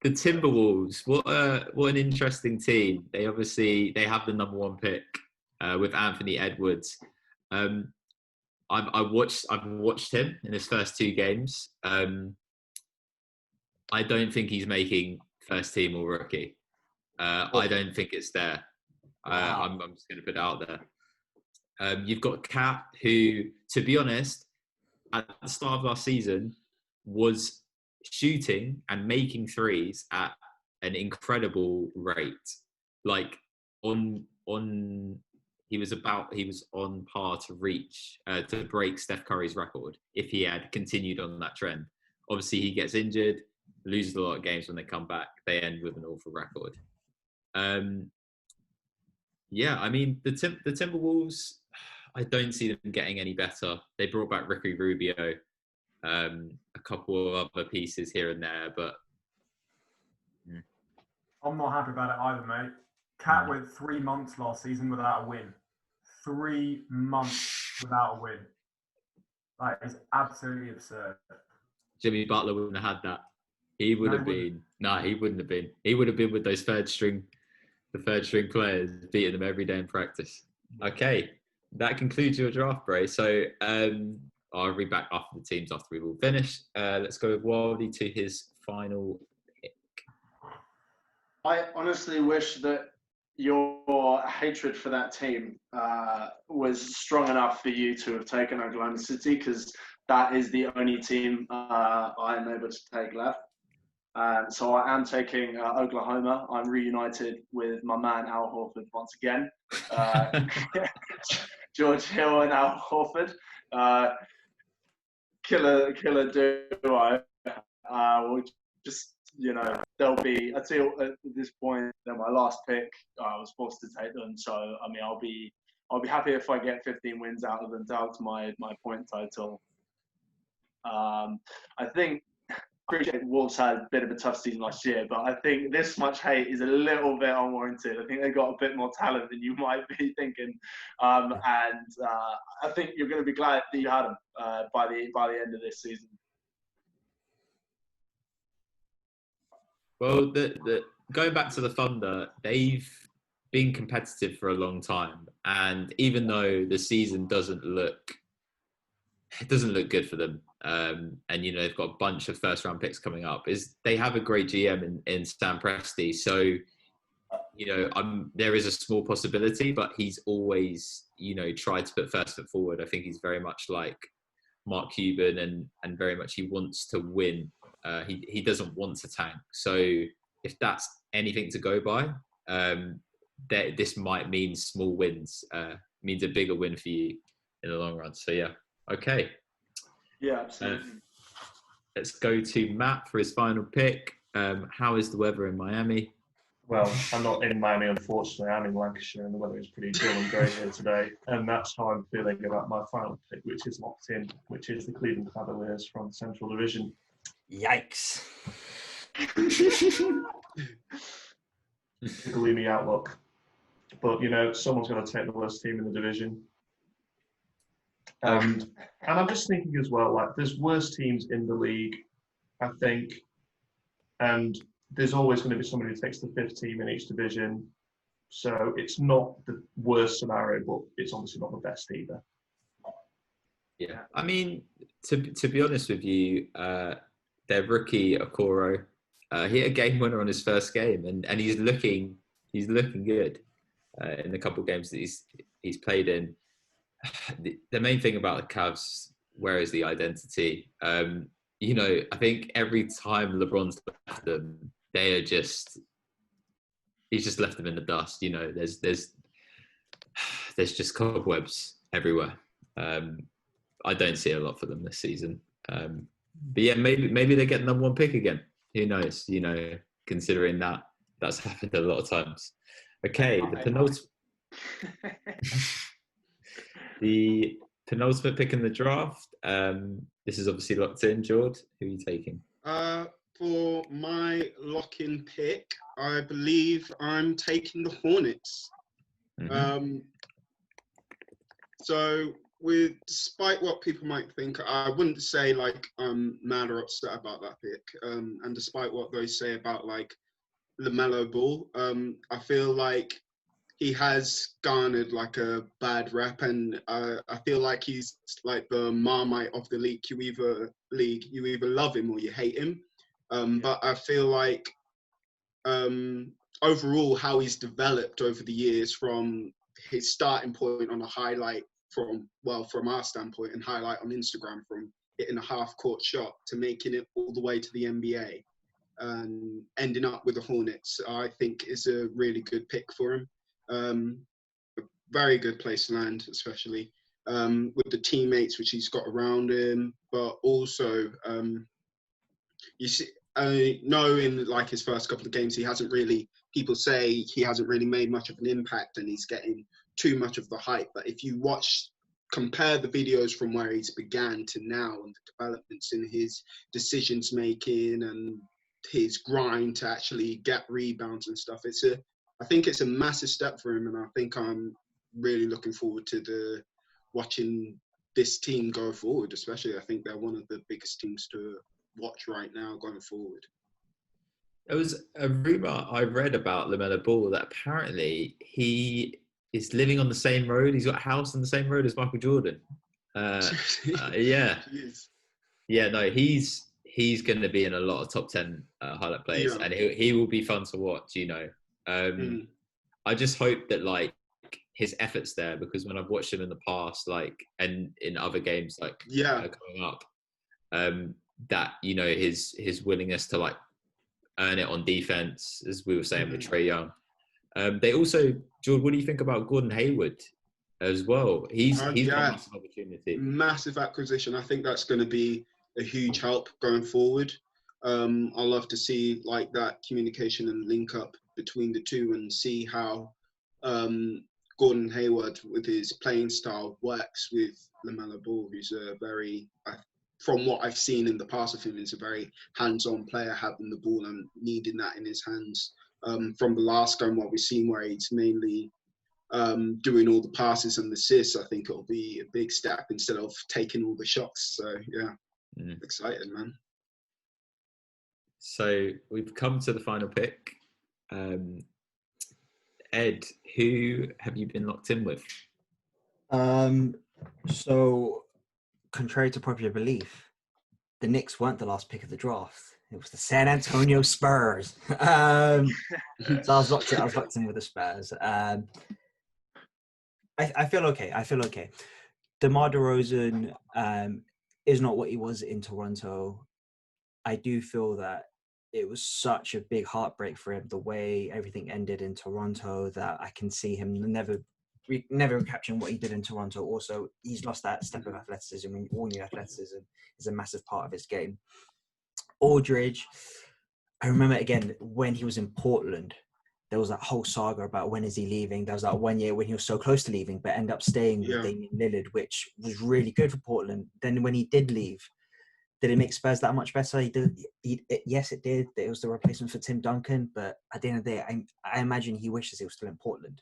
S1: Timberwolves, what an interesting team. They have the number 1 pick with Anthony Edwards. I've watched him in his first 2 games. I don't think he's making first team or rookie. I don't think it's there. I'm just going to put it out there. You've got Cat, who, to be honest, at the start of last season, was shooting and making threes at an incredible rate. Like he was on par to reach to break Steph Curry's record if he had continued on that trend. Obviously, he gets injured, loses a lot of games. When they come back, they end with an awful record. Yeah, I mean the Timberwolves, I don't see them getting any better. They brought back Ricky Rubio, a couple of other pieces here and there, but
S2: I'm not happy about it either, mate. Cat went 3 months last season without a win. 3 months without a win. That is absolutely absurd.
S1: Jimmy Butler wouldn't have had that. He would have been. No, he wouldn't have been. He would have been with those third string players, beating them every day in practice. Okay, that concludes your draft, Bray. So I'll read back after the teams after we've all finished. Let's go with Wildy to his final pick.
S5: I honestly wish that your hatred for that team was strong enough for you to have taken Oklahoma City, because that is the only team I am able to take left. So I am taking Oklahoma. I'm reunited with my man Al Horford once again. George Hill and Al Horford. Killer duo. We'll just, they'll be, I'd say at this point, they're my last pick. I was forced to take them. So, I mean, I'll be happy if I get 15 wins out of them down to my point total. I think, appreciate Wolves had a bit of a tough season last year, but I think this much hate is a little bit unwarranted. I think they've got a bit more talent than you might be thinking, and I think you're going to be glad that you had them by the end of this season.
S1: Well, going back to the Thunder, they've been competitive for a long time, and even though the season doesn't look good for them. And they've got a bunch of first-round picks coming up. They have a great GM in Sam Presti, so there is a small possibility, but he's always tried to put first foot forward. I think he's very much like Mark Cuban, and very much he wants to win. He doesn't want to tank. So if that's anything to go by, this might mean small wins, means a bigger win for you in the long run. So yeah, okay.
S5: Yeah, absolutely.
S1: Let's go to Matt for his final pick. How is the weather in Miami?
S4: Well, I'm not in Miami, unfortunately. I'm in Lancashire, and the weather is pretty dull and grey here today. And that's how I'm feeling about my final pick, which is locked in, which is the Cleveland Cavaliers from the Central Division.
S6: Yikes.
S4: Gloomy outlook. But, someone's got to take the worst team in the division. And I'm just thinking as well, like, there's worse teams in the league, I think, and there's always going to be somebody who takes the 5th team in each division. So it's not the worst scenario, but it's obviously not the best either.
S1: Yeah, I mean, to be honest with you, their rookie Okoro, he hit a game winner on his first game, and he's looking good in the couple of games that he's played in. The main thing about the Cavs, where is the identity? I think every time LeBron's left them, he's just left them in the dust. There's just cobwebs everywhere. I don't see a lot for them this season. But yeah, maybe they get the number 1 pick again. Who knows? Considering that's happened a lot of times. Okay, the penultimate pick in the draft. This is obviously locked in. George, who are you taking?
S3: for my lock-in pick, I believe I'm taking the Hornets.
S1: Mhm.
S3: So, despite what people might think, I wouldn't say like I'm mad or upset about that pick. And despite what those say about like LaMelo Ball, I feel like he has garnered like a bad rep, and I feel like he's like the Marmite of the league. You either love him or you hate him. But I feel like overall how he's developed over the years from his starting point on a highlight from our standpoint and highlight on Instagram from hitting a half court shot to making it all the way to the NBA and ending up with the Hornets, I think is a really good pick for him. A very good place to land, especially with the teammates which he's got around him, but also you see, I know in like his first couple of games, people say he hasn't really made much of an impact and he's getting too much of the hype. But if you compare the videos from where he's began to now and the developments in his decisions making and his grind to actually get rebounds and stuff, I think it's a massive step for him. And I think I'm really looking forward to watching this team go forward, especially I think they're one of the biggest teams to watch right now going forward.
S1: There was a rumor I read about LaMelo Ball that apparently he is living on the same road. He's got a house on the same road as Michael Jordan. Yeah. Yeah, no, he's going to be in a lot of top 10 highlight plays, and he will be fun to watch, you know. I just hope that like his efforts there, because when I've watched him in the past, like, and in other games, like coming up, that, you know, his willingness to like earn it on defense, as we were saying with Trae Young. They also, George, what do you think about Gordon Hayward as well? He's got a massive opportunity.
S3: Massive acquisition. I think that's going to be a huge help going forward. I love to see like that communication and link up between the two and see how Gordon Hayward with his playing style works with LaMelo Ball, who's a very, from what I've seen in the past of him, is a very hands-on player, having the ball and needing that in his hands. From the last game, what we've seen where he's mainly doing all the passes and assists, I think it'll be a big step instead of taking all the shots. So, excited, man.
S1: So we've come to the final pick. Ed, who have you been locked in with?
S6: So, contrary to popular belief, the Knicks weren't the last pick of the draft. It was the San Antonio Spurs. So I was locked in with the Spurs. I feel okay. DeMar DeRozan is not what he was in Toronto. I do feel that it was such a big heartbreak for him, the way everything ended in Toronto, that I can see him never capturing what he did in Toronto. Also, he's lost that step of athleticism, and all new athleticism is a massive part of his game. Aldridge, I remember again when he was in Portland, there was that whole saga about when is he leaving. There was that 1 year when he was so close to leaving, but ended up staying with Damian Lillard, which was really good for Portland. Then when he did leave, did it make Spurs that much better? Yes, it did. It was the replacement for Tim Duncan, but at the end of the day, I imagine he wishes he was still in Portland.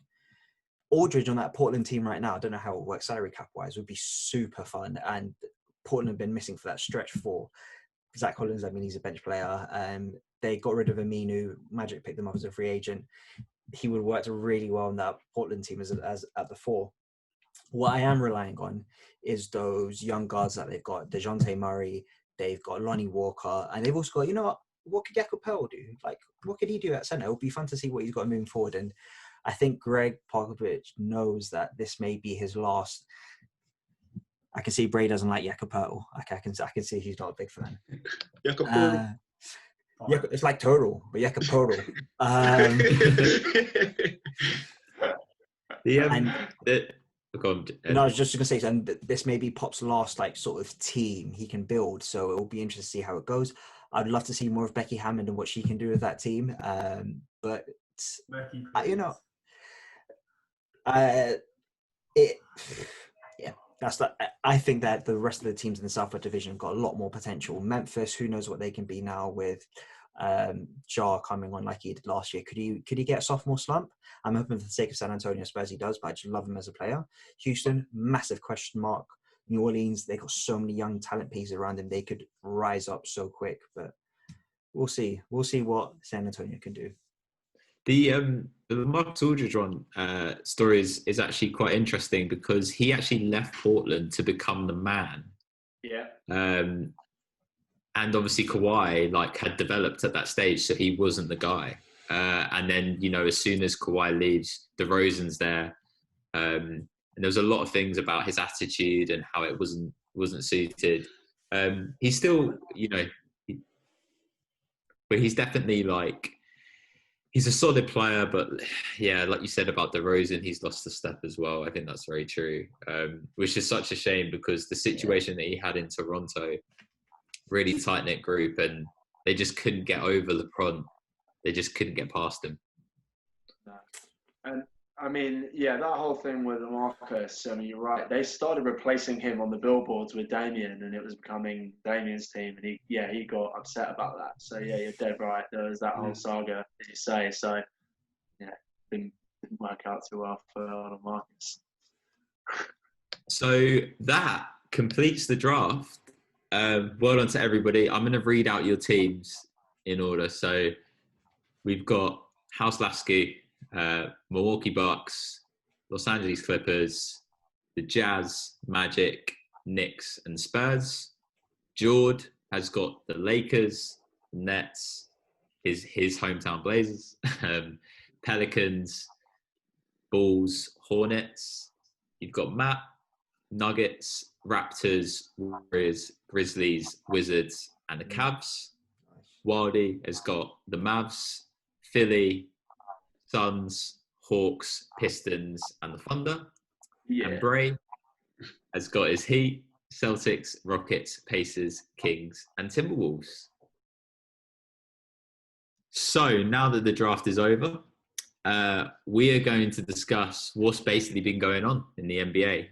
S6: Aldridge on that Portland team right now, I don't know how it works salary cap-wise, would be super fun. And Portland have been missing for that stretch for Zach Collins. I mean, he's a bench player. They got rid of Aminu. Magic picked them up as a free agent. He would have worked really well on that Portland team as at the 4. What I am relying on is those young guards that they've got. DeJounte Murray, they've got Lonnie Walker, and they've also got, what could Jakob Poeltl do? Like, what could he do at center? It would be fun to see what he's got moving forward. And I think Greg Popovich knows that this may be his last. I can see Bray doesn't like Jakob Poeltl. I can see he's not a big fan.
S3: Jakob Poeltl.
S6: It's like Turtle, but Jakob Poeltl. I was just going to say, and this may be Pop's last sort of team he can build, so it will be interesting to see how it goes. I'd love to see more of Becky Hammond and what she can do with that team, but I think that the rest of the teams in the Southwest Division have got a lot more potential. Memphis, who knows what they can be now with Jar coming on like he did last year. Could he get a sophomore slump? I'm hoping for the sake of San Antonio Spurs he does, but I just love him as a player. Houston, massive question mark. New Orleans, they got so many young talent pieces around him. They could rise up so quick, but we'll see. We'll see what San Antonio can do.
S1: The Marcus Aldridge story is actually quite interesting because he actually left Portland to become the man.
S5: Yeah.
S1: And obviously Kawhi had developed at that stage, so he wasn't the guy. And then as soon as Kawhi leaves, DeRozan's there. And there's a lot of things about his attitude and how it wasn't suited. He's still, but he's definitely he's a solid player. But yeah, like you said about DeRozan, he's lost a step as well. I think that's very true, which is such a shame because the situation that he had in Toronto, really tight-knit group, and they just couldn't get over LeBron. They just couldn't get past him.
S5: No. And I mean, yeah, that whole thing with Marcus, I mean, you're right. They started replacing him on the billboards with Damian, and it was becoming Damian's team, and he got upset about that. So yeah, you're dead right. There was that whole saga, as you say. So yeah, didn't work out too well for Marcus.
S1: So that completes the draft. Well done to everybody. I'm going to read out your teams in order. So we've got House Lasky, Milwaukee Bucks, Los Angeles Clippers, the Jazz, Magic, Knicks, and Spurs. Jord has got the Lakers, Nets, his hometown Blazers, Pelicans, Bulls, Hornets. You've got Matt, Nuggets, Raptors, Warriors, Grizzlies, Wizards, and the Cavs. Wildy has got the Mavs, Philly, Suns, Hawks, Pistons, and the Thunder.
S5: Yeah.
S1: And Bray has got his Heat, Celtics, Rockets, Pacers, Kings, and Timberwolves. So now that the draft is over, we are going to discuss what's basically been going on in the NBA.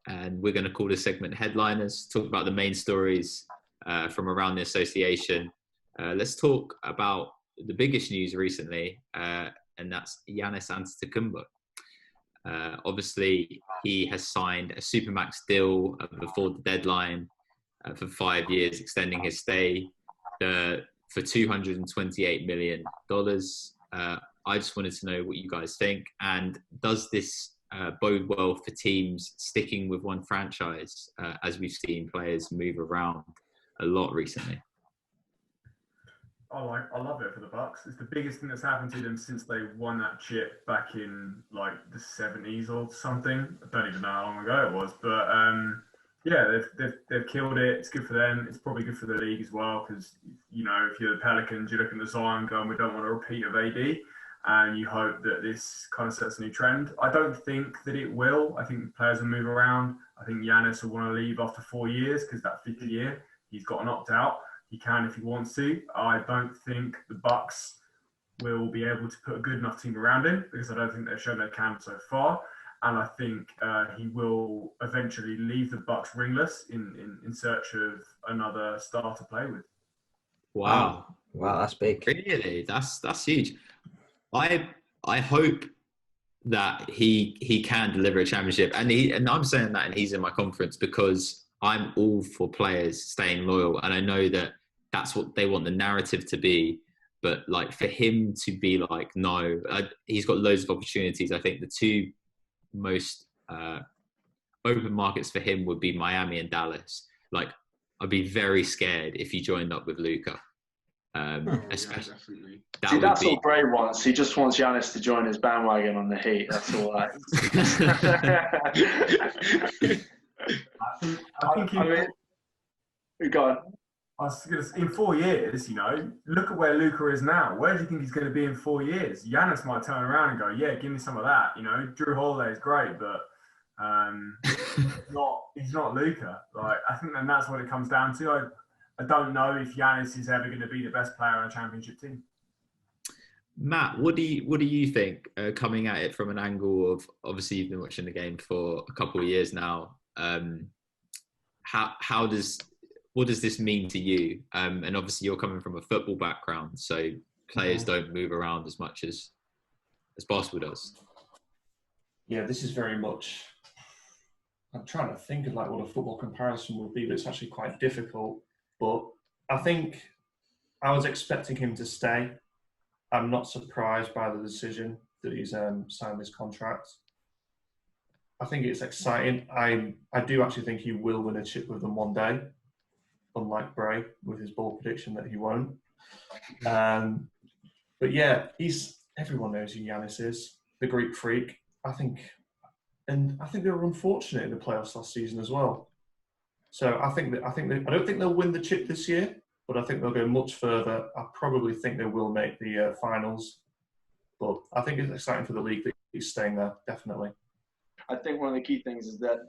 S1: And we're going to call this segment Headliners, talk about the main stories from around the association. Let's talk about the biggest news recently, and that's Giannis Antetokounmpo. Obviously, he has signed a Supermax deal before the deadline for 5 years, extending his stay for $228 million. I just wanted to know what you guys think, and does this bode well for teams sticking with one franchise, as we've seen players move around a lot recently?
S2: I love it for the Bucks. It's the biggest thing that's happened to them since they won that chip back in the 70s or something. I don't even know how long ago it was, but yeah, they've killed it. It's good for them. It's probably good for the league as well because if you're the Pelicans, you look at the Zion going, we don't want a repeat of AD. And you hope that this kind of sets a new trend. I don't think that it will. I think players will move around. I think Giannis will want to leave after 4 years because that 5th year, he's got an opt-out. He can if he wants to. I don't think the Bucks will be able to put a good enough team around him because I don't think they've shown they can so far. And I think he will eventually leave the Bucks ringless in search of another star to play with.
S1: Wow,
S6: that's big.
S1: Really, that's huge. I hope that he can deliver a championship, and I'm saying that, and he's in my conference because I'm all for players staying loyal, and I know that that's what they want the narrative to be. But for him to be no, he's got loads of opportunities. I think the two most open markets for him would be Miami and Dallas. I'd be very scared if he joined up with Luka. Especially.
S5: Yeah, see, that's what Bray wants. He just wants Giannis to join his bandwagon on the Heat. That's all that. I mean, go on.
S2: I was going to say, in 4 years, look at where Luka is now. Where do you think he's going to be in 4 years? Giannis might turn around and go, yeah, give me some of that. Drew Holiday is great, but he's not Luka. I think then that's what it comes down to. I don't know if Giannis is ever going to be the best player on a championship team.
S1: Matt, what do you think, coming at it from an angle of, obviously you've been watching the game for a couple of years now. What does this mean to you? And obviously you're coming from a football background, so players don't move around as much as basketball does.
S4: Yeah, this is very much. I'm trying to think of like what a football comparison would be, but it's actually quite difficult. But I think I was expecting him to stay. I'm not surprised by the decision that he's signed this contract. I think it's exciting. I do actually think he will win a chip with them one day, unlike Bray with his bold prediction that he won't. But yeah, everyone knows who Giannis is, the Greek freak. I think they were unfortunate in the playoffs last season as well. So I don't think they'll win the chip this year, but I think they'll go much further. I probably think they will make the finals. But I think it's exciting for the league that he's staying there, definitely.
S5: I think one of the key things is that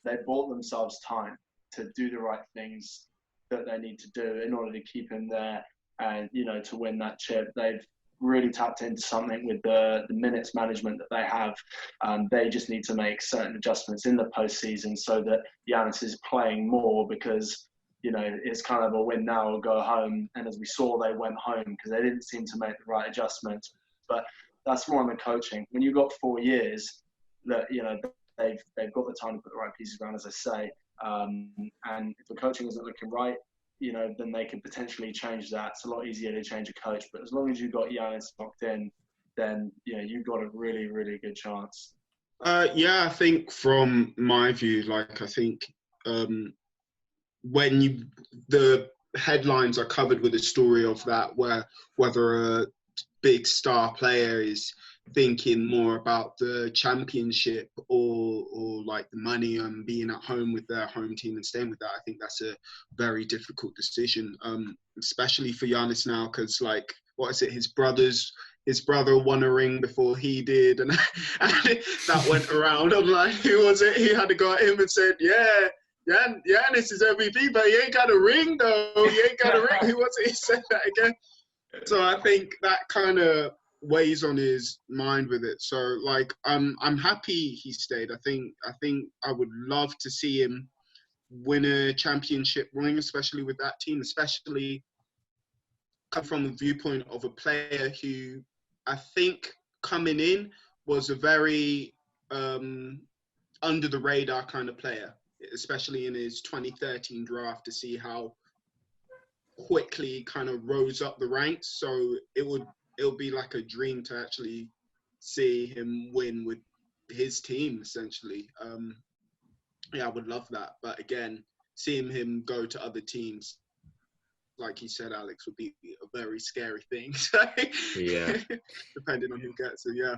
S5: they bought themselves time to do the right things that they need to do in order to keep him there and, to win that chip. They've really tapped into something with the minutes management that they have. They just need to make certain adjustments in the postseason so that Giannis is playing more because, it's kind of a win now or go home. And as we saw, they went home because they didn't seem to make the right adjustments. But that's more on the coaching. When you've got 4 years, that they've got the time to put the right pieces around, as I say. And if the coaching isn't looking right, then they could potentially change that. It's a lot easier to change a coach, but as long as you've got Giannis locked in, then you've got a really, really good chance.
S3: I think from my view, I think when the headlines are covered with a story of that, where whether a big star player is thinking more about the championship or like the money and being at home with their home team and staying with that, I think that's a very difficult decision, especially for Giannis now, because his brother won a ring before he did, and that went around online. Who was it? He had to go at him and said, Giannis is MVP, but he ain't got a ring though. He ain't got a ring. Who was it? He said that again. So I think that kind of weighs on his mind with it. So I'm happy he stayed. I think I would love to see him win a championship ring, especially with that team, especially come from the viewpoint of a player who I think coming in was a very under the radar kind of player, especially in his 2013 draft, to see how quickly he kind of rose up the ranks. So it'll be like a dream to actually see him win with his team, essentially. I would love that. But again, seeing him go to other teams, like you said, Alex, would be a very scary thing.
S1: Yeah.
S3: Depending on who gets it, yeah.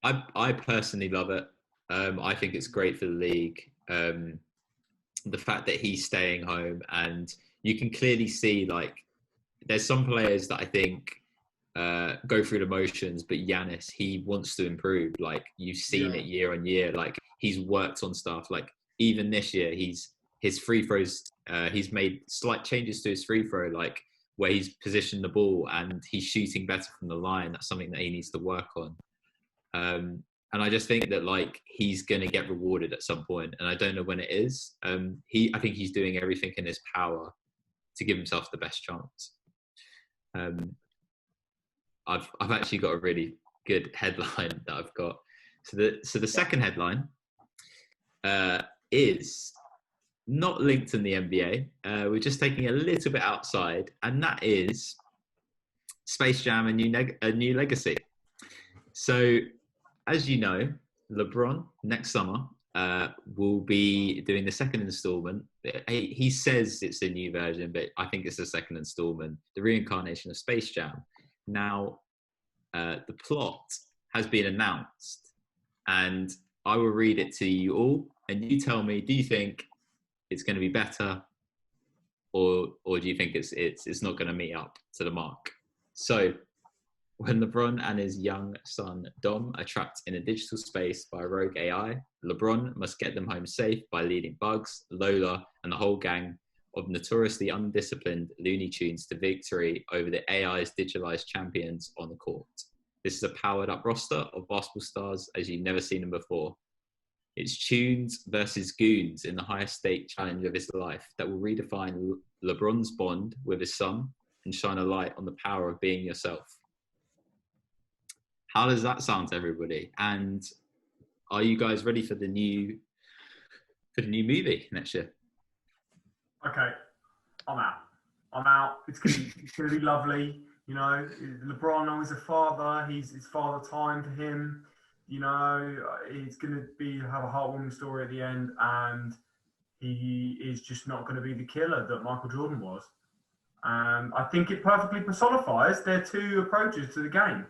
S1: I personally love it. I think it's great for the league. The fact that he's staying home, and you can clearly see there's some players that I think go through the motions, but Giannis, he wants to improve. You've seen it year on year. He's worked on stuff. Even this year, his free throws, he's made slight changes to his free throw, where he's positioned the ball and he's shooting better from the line. That's something that he needs to work on. And I just think that he's going to get rewarded at some point, and I don't know when it is. I think he's doing everything in his power to give himself the best chance. I've actually got a really good headline that I've got. So the second headline is not linked in the NBA. We're just taking a little bit outside, and that is Space Jam: A New Legacy. So, as you know, LeBron next summer will be doing the second installment. He says it's a new version, but I think it's the second installment, the reincarnation of Space Jam. Now, the plot has been announced, and I will read it to you all, and you tell me, do you think it's going to be better, or do you think it's not going to meet up to the mark? So, when LeBron and his young son Dom are trapped in a digital space by a rogue AI, LeBron must get them home safe by leading Bugs, Lola, and the whole gang of notoriously undisciplined Looney Tunes to victory over the AI's digitalized champions on the court. This is a powered-up roster of basketball stars as you've never seen them before. It's Tunes versus Goons in the highest stake challenge of his life that will redefine LeBron's bond with his son and shine a light on the power of being yourself. How does that sound to everybody? And are you guys ready for the new movie next year?
S2: Okay, I'm out. It's gonna be lovely. You know, LeBron knows a father. It's father time for him. You know, it's gonna have a heartwarming story at the end, and he is just not going to be the killer that Michael Jordan was. I think it perfectly personifies their two approaches to the game.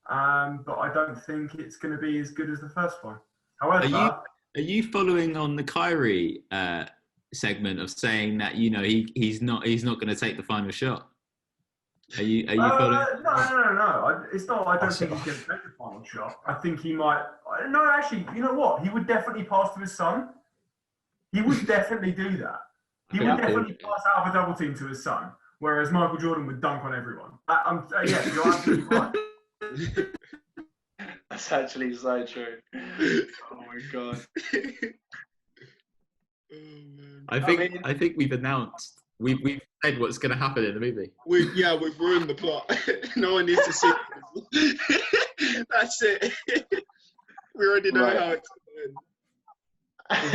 S2: But I don't think it's going to be as good as the first one. However,
S1: are you following on the Kyrie segment of saying that, you know, he's not going to take the final shot? Are you following?
S2: No. It's not. I don't think he's going to take the final shot. I think he might. No, actually, you know what? He would definitely pass to his son. He would definitely do that. He would definitely pass out of a double team to his son, whereas Michael Jordan would dunk on everyone. Yeah, you're absolutely right.
S5: That's actually so true. Oh my god.
S1: I think we've announced. We've said what's going to happen in the movie.
S3: We've ruined the plot. No one needs to see it. That's it. We already know how it's going to end.
S2: I'm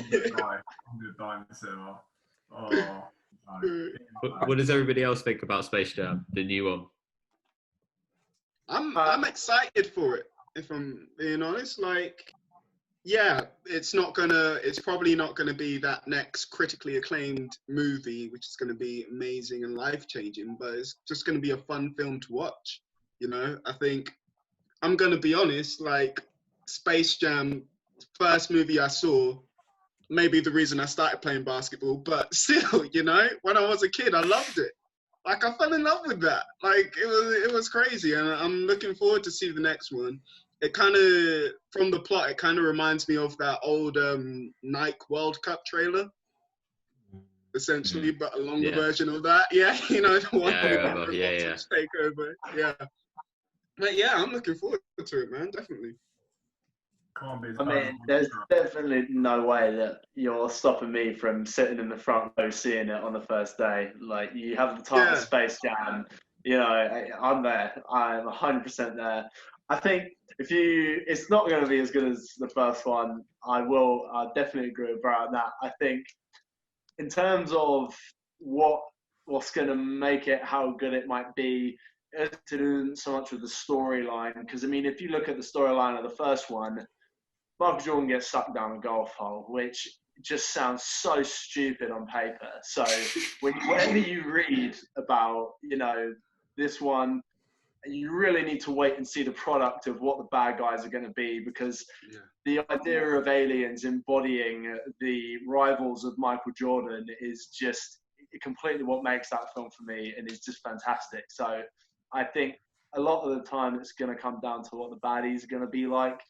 S2: gonna die in the cinema.
S1: What does everybody else think about Space Jam, the new one?
S3: I'm excited for it, if I'm being honest. Like, yeah, it's probably not gonna be that next critically acclaimed movie, which is gonna be amazing and life-changing, but it's just gonna be a fun film to watch. You know, I think I'm gonna be honest, like Space Jam, first movie I saw, maybe the reason I started playing basketball, but still, you know, when I was a kid, I loved it. Like, I fell in love with that. Like, it was crazy, and I'm looking forward to see the next one. It kind of, from the plot, it kind of reminds me of that old Nike World Cup trailer, essentially, but a longer version of that. Yeah, you know, the one takeover. Yeah. But yeah, I'm looking forward to it, man, definitely.
S5: I mean, there's definitely no way that you're stopping me from sitting in the front row seeing it on the first day. Like, you have the title Space Jam, you know, I'm there. I'm 100% there. I think it's not going to be as good as the first one. I definitely agree with Brad on that. I think in terms of what's going to make it, how good it might be, it's to do so much with the storyline. Because, I mean, if you look at the storyline of the first one, Michael Jordan gets sucked down a golf hole, which just sounds so stupid on paper. So whenever you read about, you know, this one, you really need to wait and see the product of what the bad guys are going to be, because the idea of aliens embodying the rivals of Michael Jordan is just completely what makes that film for me, and it's just fantastic. So I think a lot of the time it's going to come down to what the baddies are going to be like.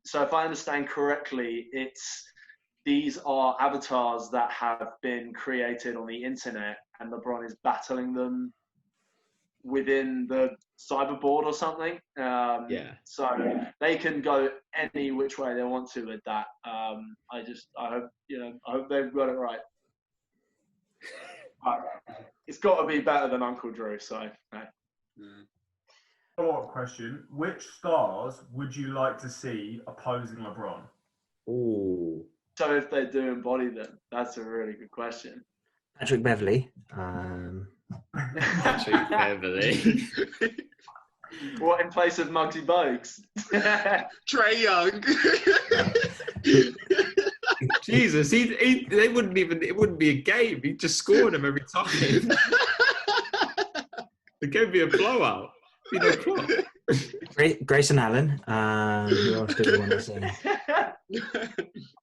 S5: So if I understand correctly, these are avatars that have been created on the internet, and LeBron is battling them within the cyberboard or something. So they can go any which way they want to with that. I hope they've got it right. It's got to be better than Uncle Drew. So.
S2: Follow-up question: which stars would you like to see opposing LeBron?
S1: Oh.
S5: So if they do embody them, that's a really good question.
S6: Patrick Beverley.
S1: Patrick Beverley.
S5: What in place of Muggsy Bogues?
S3: Trae Young.
S1: Jesus, it wouldn't be a game. He just scored him every time. The game would be a blowout.
S6: Grayson Allen. Who else do we want to see?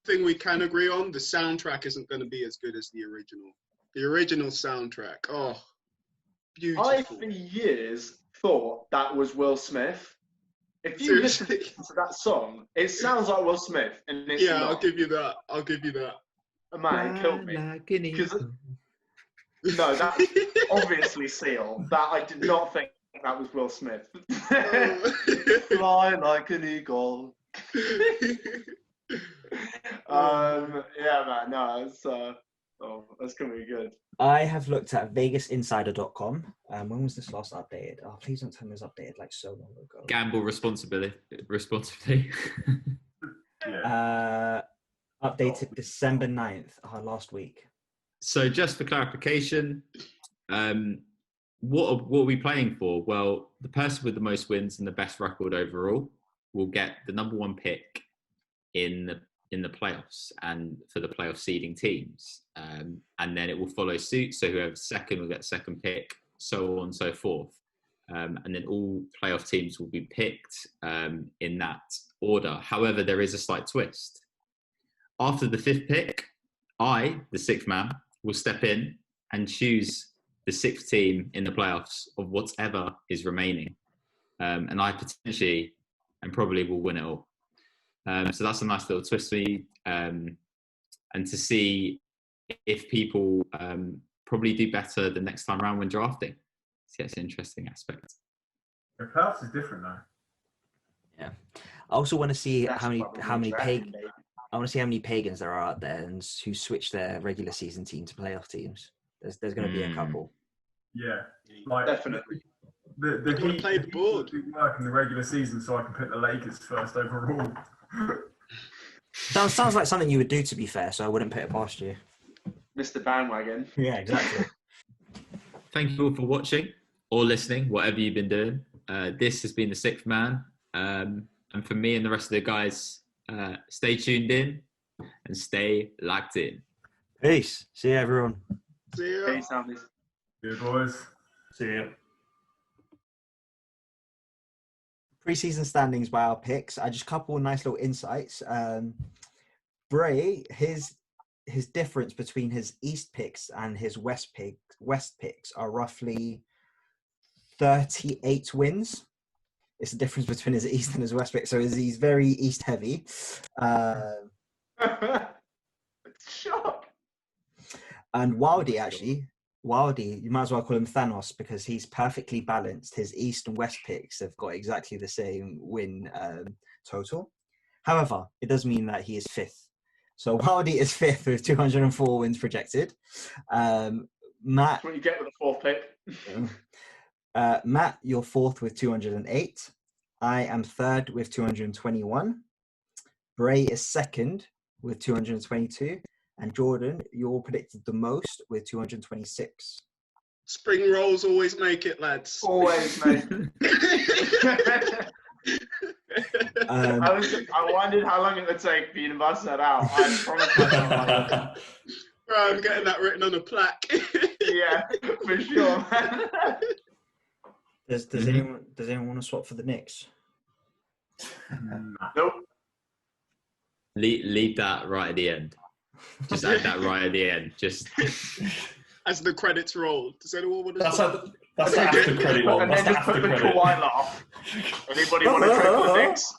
S3: Thing we can agree on: the soundtrack isn't going to be as good as the original. The original soundtrack, beautiful.
S5: I for years thought that was Will Smith. If you listen to that song, it sounds like Will Smith. And
S3: I'll give you that.
S5: Man, killed me.
S1: Like an
S5: 'Cause-
S1: eagle.
S5: No, that's obviously Seal. That I did not think that was Will Smith. Fly like an eagle. Yeah, man. No, it's that's gonna be good.
S6: I have looked at VegasInsider.com. When was this last updated? Oh, please don't tell me it was updated like so long ago.
S1: Gamble responsibly.
S2: Yeah.
S6: Updated December 9th, last week.
S1: So just for clarification, what are we playing for? Well, the person with the most wins and the best record overall will get the number one pick in the playoffs and for the playoff seeding teams. And then it will follow suit. So whoever's second will get second pick, so on and so forth. And then all playoff teams will be picked in that order. However, there is a slight twist. After the fifth pick, I, the sixth man, will step in and choose the sixth team in the playoffs of whatever is remaining. And I potentially and probably will win it all. So that's a nice little twist for me. And to see if people probably do better the next time around when drafting. So that's an interesting aspect.
S2: The playoffs is different though.
S6: Yeah. I also want to see
S5: That's
S6: how many
S5: probably drafting, baby.
S6: I want to see how many pagans there are out there and who switch their regular season team to playoff teams. There's going to be a couple.
S2: Yeah, like
S5: Definitely.
S2: the
S3: You gotta
S2: Heat
S3: play the board.
S2: do work in the regular season, so I can pick the Lakers first overall.
S6: Sounds like something you would do, to be fair. So I wouldn't put it past you.
S5: Mr. Bandwagon.
S6: Yeah, exactly.
S1: Thank you all for watching or listening, whatever you've been doing. This has been the sixth man. And for me and the rest of the guys, stay tuned in and stay locked in.
S6: Peace. See you, everyone.
S3: See ya.
S5: Peace out, this.
S2: Good boys.
S4: See you.
S6: Preseason standings by our picks. I just couple of nice little insights. Bray, his difference between his East picks and his West picks are roughly 38 wins. It's the difference between his East and his West pick. So he's very East heavy.
S5: Shock.
S6: And Wildy, you might as well call him Thanos because he's perfectly balanced. His East and West picks have got exactly the same win total. However, it does mean that he is fifth. So Wildy is fifth with 204 wins projected. Matt,
S5: That's what you get with a fourth pick.
S6: Matt, you're fourth with 208. I am third with 221. Bray is second with 222. And Jordan, you're predicted the most with 226.
S3: Spring rolls always make it, lads.
S5: Always, mate. I wondered how long it would take for you to bust that out. I promise myself.
S3: Bro, I'm getting that written on a plaque.
S5: Yeah, for sure, man.
S6: Does anyone want to swap for the Knicks?
S5: Nope.
S1: Leave that right at the end. Just add that right at the end. Just
S3: As the credits roll. Does anyone want to?
S4: That's the after credit one.
S5: And
S4: That's
S5: then
S4: the
S5: just put
S4: after
S5: the
S4: credit.
S5: Kawhi laugh. Anybody want to trade for the Knicks?